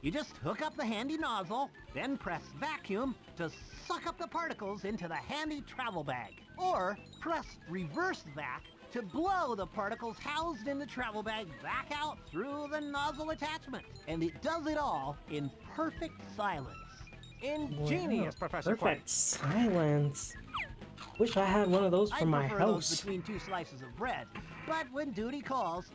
Speaker 6: You just hook up the handy nozzle, then press vacuum to suck up the particles into the handy travel bag. Or press reverse vac to blow the particles housed in the travel bag back out through the nozzle attachment. And it does it all in perfect silence.
Speaker 3: Ingenious,
Speaker 1: Wow,
Speaker 3: Professor
Speaker 1: perfect
Speaker 3: Quack.
Speaker 1: silence. Wish I had one of those for my
Speaker 6: I prefer
Speaker 1: house.
Speaker 6: those between 2 slices of bread, but when duty calls,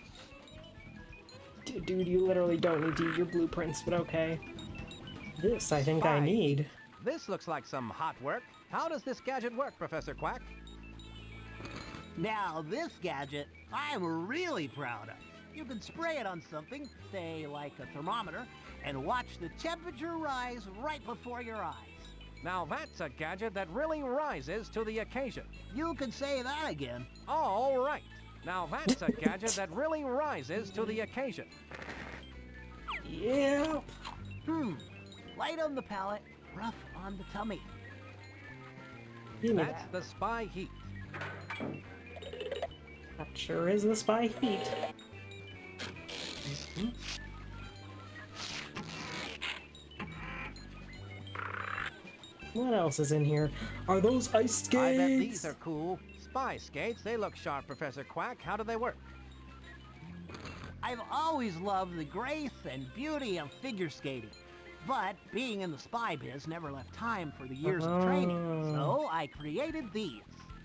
Speaker 1: Dude, you literally don't need to eat your blueprints, but okay. This I think I
Speaker 3: Spy.
Speaker 1: need.
Speaker 3: This looks like some hot work. How does this gadget work, Professor Quack?
Speaker 6: now this gadget I'm really proud of. You can spray it on something, say like a thermometer, and watch the temperature rise right before your eyes.
Speaker 3: Now that's a gadget that really rises to the occasion.
Speaker 6: You could say that again.
Speaker 3: All right. Now that's a gadget that really rises to the occasion.
Speaker 1: Yep.
Speaker 6: Light on the palate, rough on the tummy.
Speaker 1: Give me
Speaker 3: That's
Speaker 1: that.
Speaker 3: the Spy Heat.
Speaker 1: That sure is the Spy Heat. What else is in here? Are those ice skates?
Speaker 3: I bet these are cool. Spy skates, they look sharp, Professor Quack. How do they work?
Speaker 6: I've always loved the grace and beauty of figure skating. But being in the spy biz never left time for the years of training, so I created these.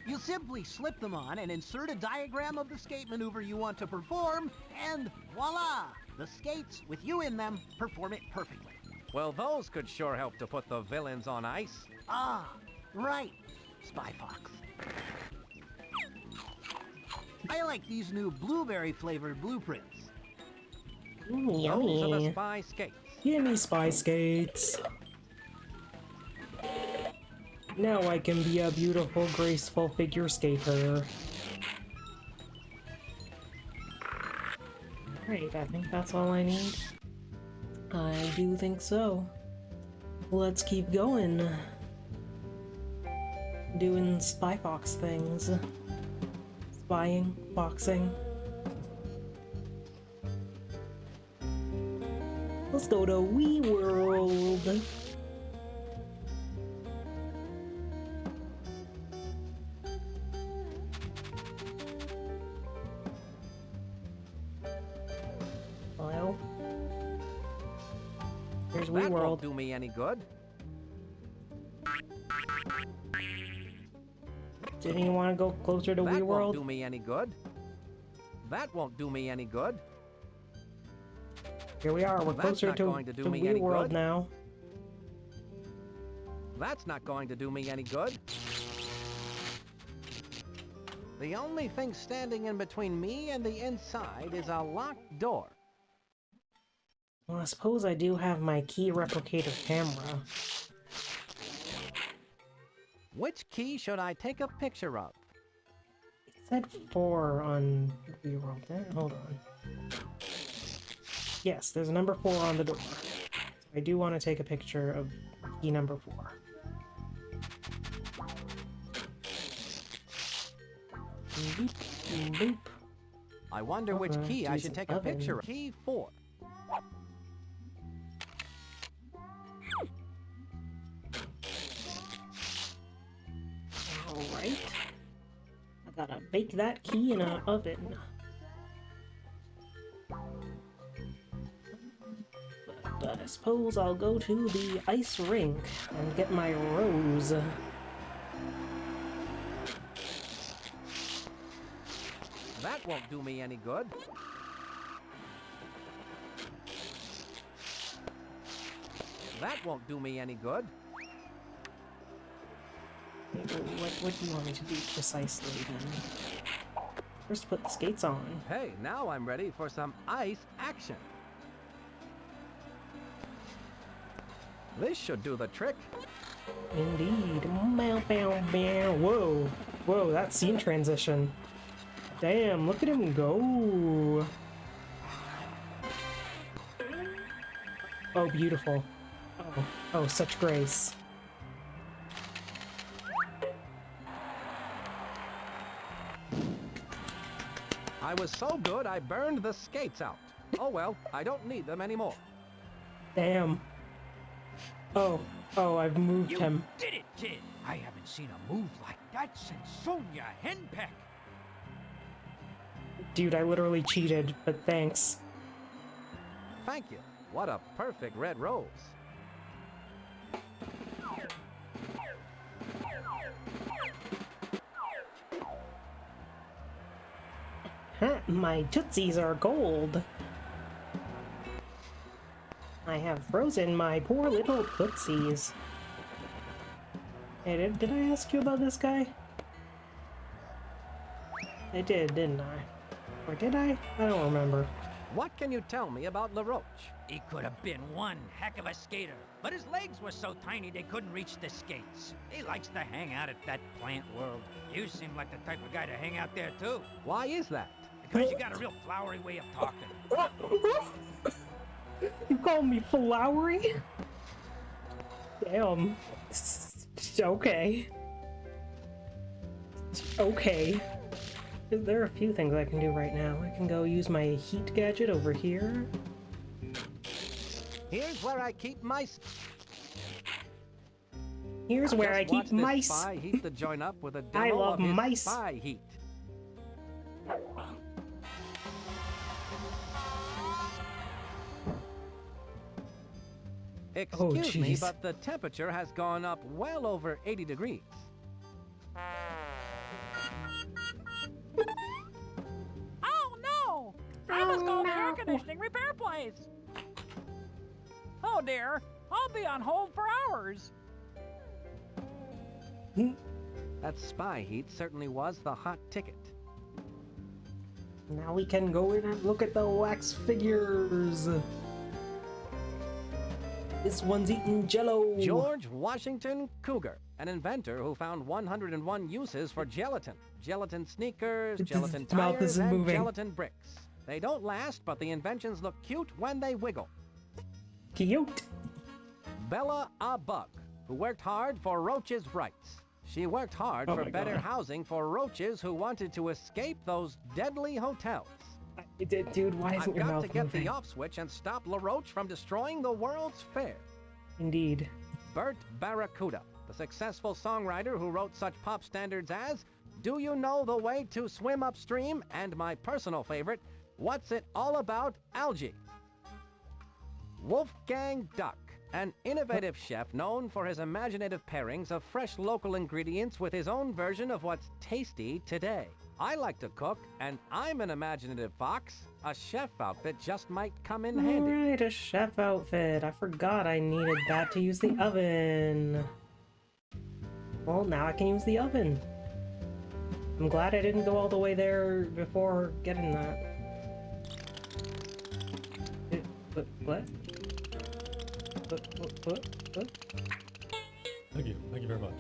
Speaker 6: You simply slip them on and insert a diagram of the skate maneuver you want to perform, and voila! The skates, with you in them, perform it perfectly.
Speaker 3: Well, those could sure help to put the villains on ice.
Speaker 6: Ah, right, Spy Fox. I like these new blueberry-flavored blueprints.
Speaker 1: Ooh,
Speaker 3: Those are the
Speaker 1: yummy.
Speaker 3: Spy skates.
Speaker 1: Give me Spy Skates. Now I can be a beautiful, graceful figure skater. Great, I think that's all I need. I do think so. Let's keep going. Doing Spy Fox things. Spying, foxing. Let's go to Wee World. Well, here's Wee
Speaker 3: That
Speaker 1: World.
Speaker 3: won't do me any good.
Speaker 1: Didn't you want to go closer to
Speaker 3: That
Speaker 1: Wee
Speaker 3: won't
Speaker 1: World?
Speaker 3: do me any good. That won't do me any good.
Speaker 1: Here we are. We're
Speaker 3: That's
Speaker 1: closer
Speaker 3: not
Speaker 1: to
Speaker 3: going to do me
Speaker 1: Wee
Speaker 3: any
Speaker 1: World
Speaker 3: good.
Speaker 1: now.
Speaker 3: That's not going to do me any good. The only thing standing in between me and the inside is a locked door.
Speaker 1: Well, I suppose I do have my key replicator camera.
Speaker 3: Which key should I take a picture of?
Speaker 1: It said 4 on Wee World. Hold on. Yes, there's a number 4 on the door. So I do want to take a picture of key number 4. Boop, boop.
Speaker 3: I wonder which
Speaker 1: Okay,
Speaker 3: key I
Speaker 1: geez,
Speaker 3: should take a
Speaker 1: 11.
Speaker 3: picture of. Key 4.
Speaker 1: Alright. I gotta bake that key in an oven. suppose I'll go to the ice rink and get my rose.
Speaker 3: That won't do me any good. That won't do me any good.
Speaker 1: What do you want me to do precisely then? First put the skates on.
Speaker 3: Hey, now I'm ready for some ice action. This should do the trick.
Speaker 1: Indeed. Bow, bow, bow. Whoa. Whoa, that scene transition. Damn, look at him go. Oh, beautiful. Oh, such grace.
Speaker 3: I was so good I burned the skates out. Oh well, I don't need them anymore.
Speaker 1: Damn. Oh, I've moved him.
Speaker 14: You did it, kid! I haven't seen a move like that since Sonia Henpeck.
Speaker 1: Dude, I literally cheated, but thanks.
Speaker 3: Thank you. What a perfect red rose.
Speaker 1: My tootsies are gold. I have frozen my poor little tootsies. Hey, did I ask you about this guy? I did, didn't I? Or did I? I don't remember.
Speaker 3: What can you tell me about LaRoche?
Speaker 7: He could have been one heck of a skater, but his legs were so tiny they couldn't reach the skates. He likes to hang out at that plant world. You seem like the type of guy to hang out there too.
Speaker 3: Why is that?
Speaker 7: Because you got a real flowery way of talking.
Speaker 1: You call me flowery? Damn. Okay. Okay. There are a few things I can do right now. I can go use my heat gadget over here.
Speaker 3: Here's where I keep mice.
Speaker 1: Here's where I keep mice.
Speaker 3: Spy heat to join up with a demo
Speaker 1: I love
Speaker 3: of his
Speaker 1: mice.
Speaker 3: spy heat. Excuse me, but the temperature has gone up well over 80 degrees.
Speaker 15: Oh no! I must call the air conditioning repair place. Oh dear, I'll be on hold for hours.
Speaker 3: That spy heat certainly was the hot ticket.
Speaker 1: Now we can go in and look at the wax figures. This one's eating jello.
Speaker 3: George Washington Cougar, an inventor who found 101 uses for gelatin. Gelatin sneakers, gelatin tires, and gelatin bricks. They don't last, but the inventions look cute when they wiggle.
Speaker 1: Cute.
Speaker 3: Bella a Bug, who worked hard for roaches' rights. She worked hard for better housing for roaches who wanted to escape those deadly hotels.
Speaker 1: Dude, why isn't your mouth
Speaker 3: I've got to get
Speaker 1: moving?
Speaker 3: the off switch and stop LaRoche from destroying the World's Fair.
Speaker 1: Indeed.
Speaker 3: Bert Barracuda, the successful songwriter who wrote such pop standards as Do You Know the Way to Swim Upstream? And my personal favorite, What's It All About, Algae? Wolfgang Duck, an innovative chef known for his imaginative pairings of fresh local ingredients with his own version of what's tasty today. I like to cook, and I'm an imaginative fox. A chef outfit just might come in handy.
Speaker 1: Alright, a chef outfit. I forgot I needed that to use the oven. Well, now I can use the oven. I'm glad I didn't go all the way there before getting that. What? What?
Speaker 17: Thank you very much.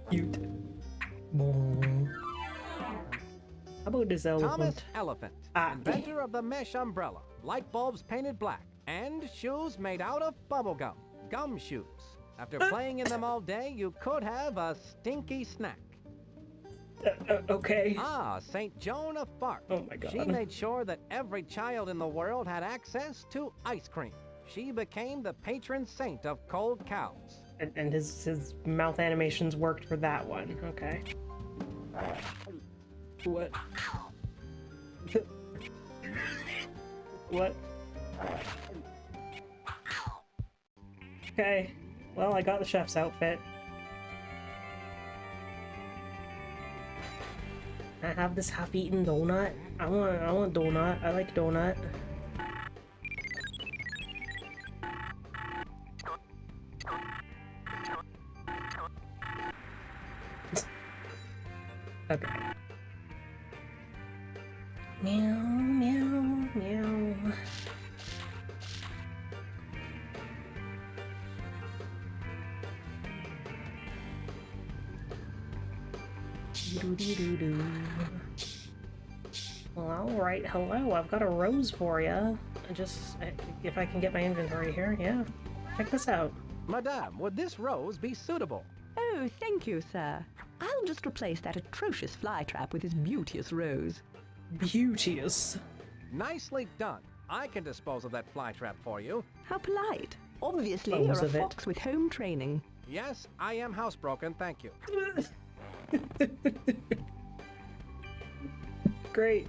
Speaker 1: Cute. How about this elephant?
Speaker 3: Thomas Elephant, inventor of the mesh umbrella, light bulbs painted black, and shoes made out of bubble gum. Gum shoes. After playing in them all day, you could have a stinky snack.
Speaker 1: Okay.
Speaker 3: Ah, St. Joan of Arc.
Speaker 1: Oh my God.
Speaker 3: She made sure that every child in the world had access to ice cream. She became the patron saint of cold cows.
Speaker 1: And his mouth animations worked for that one. Okay. What? What? Okay, well, I got the chef's outfit. I have this half-eaten donut. I want donut. I like donut. Okay. Meow, meow, meow. Doo-doo-doo-doo. Well, alright, hello, I've got a rose for you. If I can get my inventory here, yeah. Check this out.
Speaker 3: Madame, would this rose be suitable?
Speaker 12: Oh, thank you, sir. I'll just replace that atrocious flytrap with this beauteous rose.
Speaker 1: Beauteous?
Speaker 3: Nicely done. I can dispose of that flytrap for you.
Speaker 12: How polite. Obviously, you're a fox with home training.
Speaker 3: Yes, I am housebroken, thank you.
Speaker 1: Great.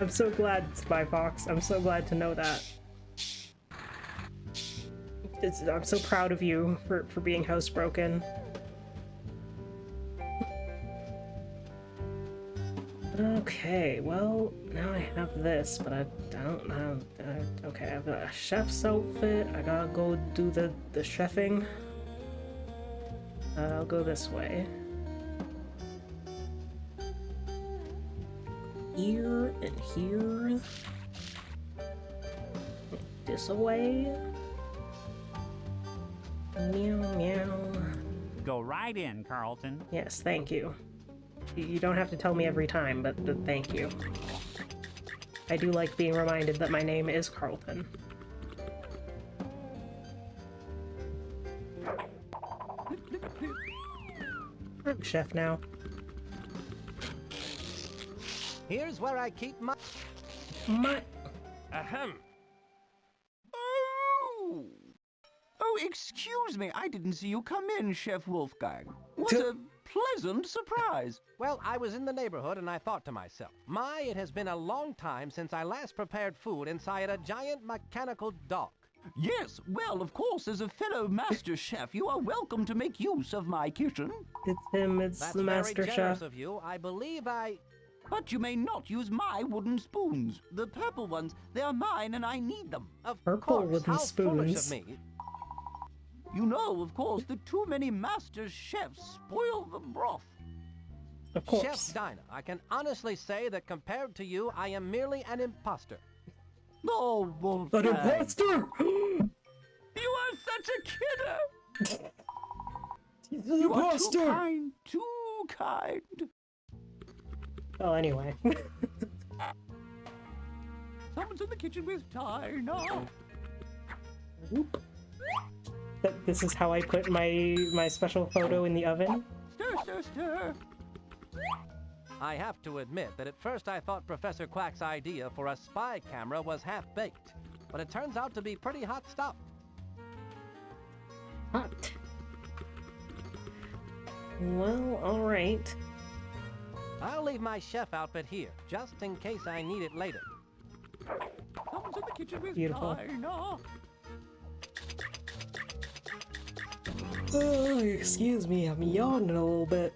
Speaker 1: I'm so glad, Spy Fox. I'm so glad to know that. I'm so proud of you for being housebroken. Okay, well, now I have this, but I don't have... okay, I have a chef's outfit. I gotta go do the chefing. I'll go this way. Here and here. This away. Meow, meow.
Speaker 7: Go right in, Carlton.
Speaker 1: Yes, thank you. You don't have to tell me every time, but thank you. I do like being reminded that my name is Carlton. I'm chef now.
Speaker 3: Here's where I keep my...
Speaker 8: Ahem. Oh, excuse me. I didn't see you come in, Chef Wolfgang. What a pleasant surprise.
Speaker 3: Well, I was in the neighborhood and I thought to myself, it has been a long time since I last prepared food inside a giant mechanical dog.
Speaker 8: Yes, well, of course, as a fellow master chef, you are welcome to make use of my kitchen.
Speaker 1: It's him, it's the master
Speaker 3: That's very generous
Speaker 1: chef.
Speaker 3: of you. I believe
Speaker 8: But you may not use my wooden spoons. The purple ones, they are mine and I need them.
Speaker 3: Of
Speaker 1: Purple
Speaker 3: course,
Speaker 1: wooden
Speaker 3: how foolish
Speaker 1: spoons.
Speaker 3: of me.
Speaker 8: You know, of course, that too many master chefs spoil the broth.
Speaker 1: Of course.
Speaker 3: Chef Dinah, I can honestly say that compared to you, I am merely an imposter.
Speaker 8: Oh, Wolfgang.
Speaker 1: An imposter!
Speaker 8: You are such a kidder!
Speaker 1: He's an
Speaker 8: You are
Speaker 1: imposter!
Speaker 8: too kind, too kind.
Speaker 1: Well, anyway.
Speaker 8: Someone's in the kitchen with Dinah.
Speaker 1: Whoop. This is how I put my special photo in the oven.
Speaker 8: Stir, stir, stir.
Speaker 3: I have to admit that at first I thought Professor Quack's idea for a spy camera was half-baked, but it turns out to be pretty hot stuff.
Speaker 1: Hot. Well, alright.
Speaker 3: I'll leave my chef outfit here, just in case I need it later.
Speaker 8: Someone's in the kitchen with
Speaker 1: Beautiful.
Speaker 8: Dinah.
Speaker 1: Oh, excuse me, I'm yawning a little bit.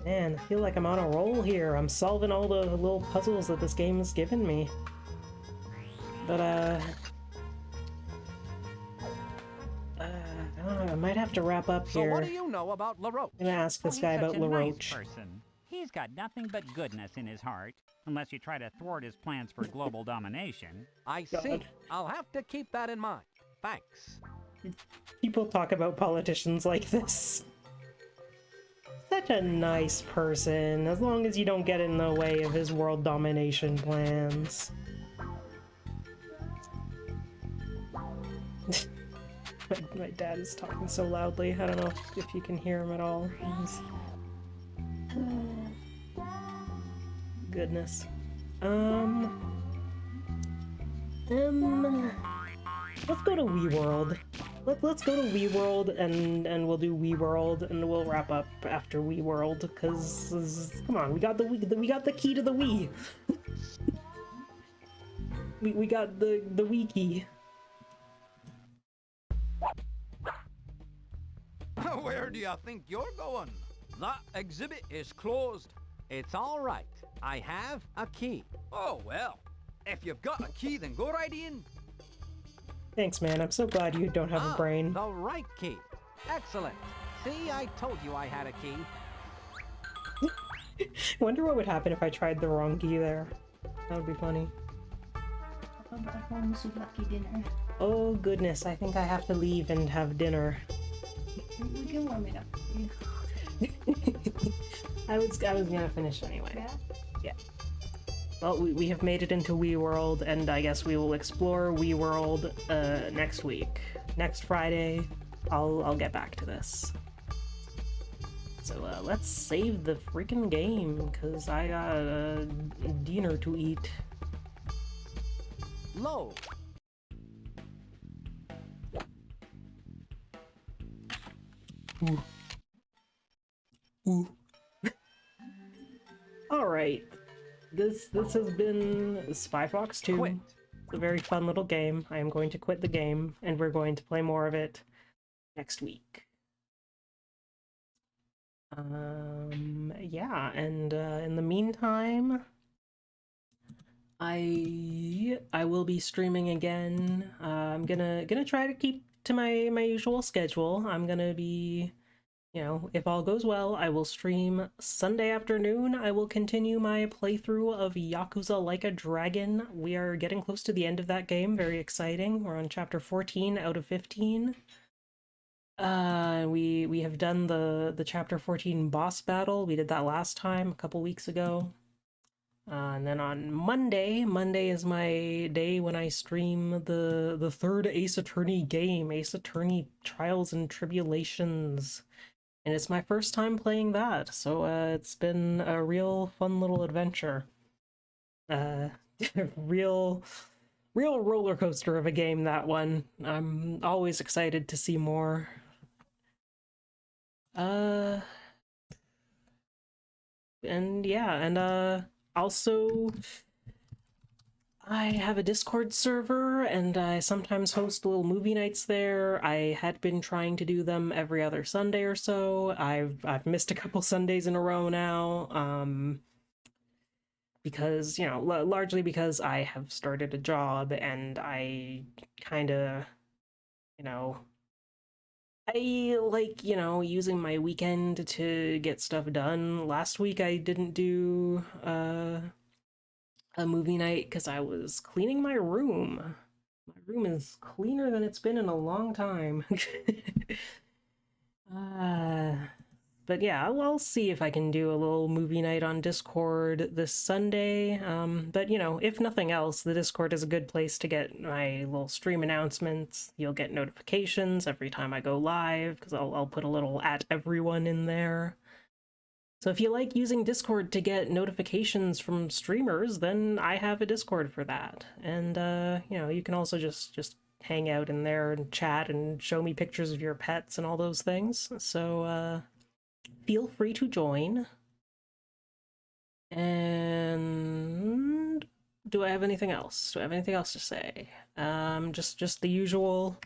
Speaker 1: Man, I feel like I'm on a roll here. I'm solving all the little puzzles that this game has given me. But, I don't know, I might have to wrap up
Speaker 3: So
Speaker 1: here.
Speaker 3: what do you know about LaRoche?
Speaker 1: I'm gonna ask this
Speaker 7: He's
Speaker 1: guy
Speaker 7: such
Speaker 1: about
Speaker 7: a nice
Speaker 1: LaRoche.
Speaker 7: person. He's got nothing but goodness in his heart, unless you try to thwart his plans for global domination.
Speaker 3: I see. I'll have to keep that in mind. Thanks.
Speaker 1: People talk about politicians like this. Such a nice person, as long as you don't get in the way of his world domination plans. My dad is talking so loudly, I don't know if you can hear him at all. Goodness. Let's go to WeWorld. Let's go to WeWorld and we'll do WeWorld and we'll wrap up after WeWorld because come on, we got the key to the Wii. We got the wiki.
Speaker 14: Where do you think you're going? That exhibit is closed.
Speaker 3: It's all right. I have a key.
Speaker 14: Oh, well. If you've got a key, then go right in.
Speaker 1: Thanks, man. I'm so glad you don't have a brain.
Speaker 3: The right key. Excellent. See, I told you I had a key.
Speaker 1: Wonder what would happen if I tried the wrong key there. That would be funny.
Speaker 18: Dinner.
Speaker 1: Oh goodness, I think I have to leave and have dinner.
Speaker 18: We can warm it up.
Speaker 1: I was gonna finish anyway.
Speaker 18: Yeah?
Speaker 1: Yeah. Well, we have made it into Wii World, and I guess we will explore Wii World next week. Next Friday, I'll get back to this. So let's save the freaking game, cause I got dinner to eat.
Speaker 3: Low.
Speaker 1: Ooh. Ooh. Alright. This has been Spy Fox 2.
Speaker 3: Quit.
Speaker 1: It's a very fun little game. I am going to quit the game, and we're going to play more of it next week. Yeah, and in the meantime, I will be streaming again. I'm gonna try to keep to my usual schedule. I'm gonna be, you know, if all goes well, I will stream Sunday afternoon. I will continue my playthrough of Yakuza Like a Dragon. We are getting close to the end of that game. Very exciting. We're on chapter 14 out of 15. We have done the chapter 14 boss battle. We did that last time a couple weeks ago. And then on Monday is my day when I stream the third Ace Attorney game, Ace Attorney Trials and Tribulations. And it's my first time playing that, so it's been a real fun little adventure. Real roller coaster of a game, that one. I'm always excited to see more. And yeah, and also, I have a Discord server, and I sometimes host little movie nights there. I had been trying to do them every other Sunday or so. I've missed a couple Sundays in a row now, because, you know, largely because I have started a job, and I kind of, you know, I like, you know, using my weekend to get stuff done. Last week I didn't do a movie night because I was cleaning my room. My room is cleaner than it's been in a long time. But yeah, I'll see if I can do a little movie night on Discord this Sunday. But, you know, if nothing else, the Discord is a good place to get my little stream announcements. You'll get notifications every time I go live, because I'll put a little @everyone in there. So if you like using Discord to get notifications from streamers, then I have a Discord for that. And, you know, you can also just hang out in there and chat and show me pictures of your pets and all those things. So, feel free to join. And do I have anything else? Do I have anything else to say? Just the usual.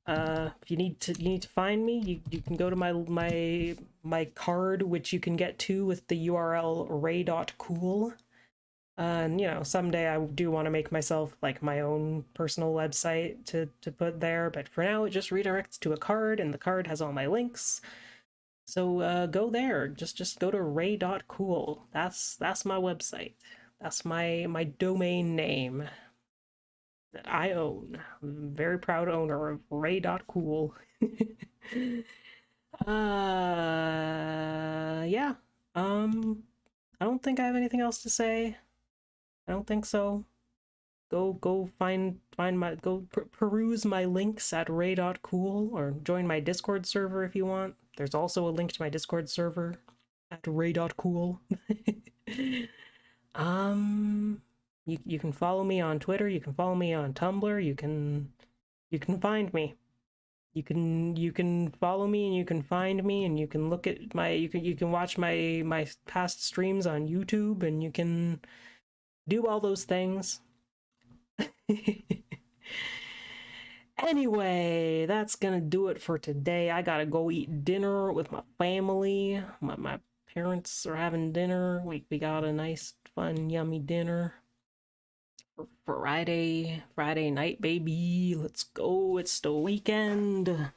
Speaker 1: If you need to find me, you can go to my card, which you can get to with the URL ray.cool. And, you know, someday I do want to make myself like my own personal website to put there, but for now it just redirects to a card, and the card has all my links. So go there. Just go to ray.cool. That's my website. That's my domain name that I own. I'm a very proud owner of ray.cool. Yeah. I don't think I have anything else to say. I don't think so. Go find my peruse my links at ray.cool, or join my Discord server if you want. There's also a link to my Discord server at ray.cool. You can follow me on Twitter, you can follow me on Tumblr, you can find me. You can follow me, and you can find me, and you can look at my you can watch my past streams on YouTube, and you can do all those things. Anyway, that's gonna do it for today. I gotta go eat dinner with my family. My parents are having dinner. We got a nice, fun, yummy dinner for Friday night, baby. Let's go. It's the weekend.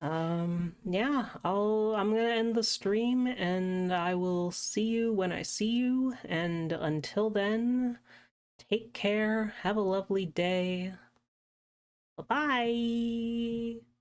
Speaker 1: Yeah, I'm gonna end the stream and I will see you when I see you. And until then, take care. Have a lovely day. Bye-bye.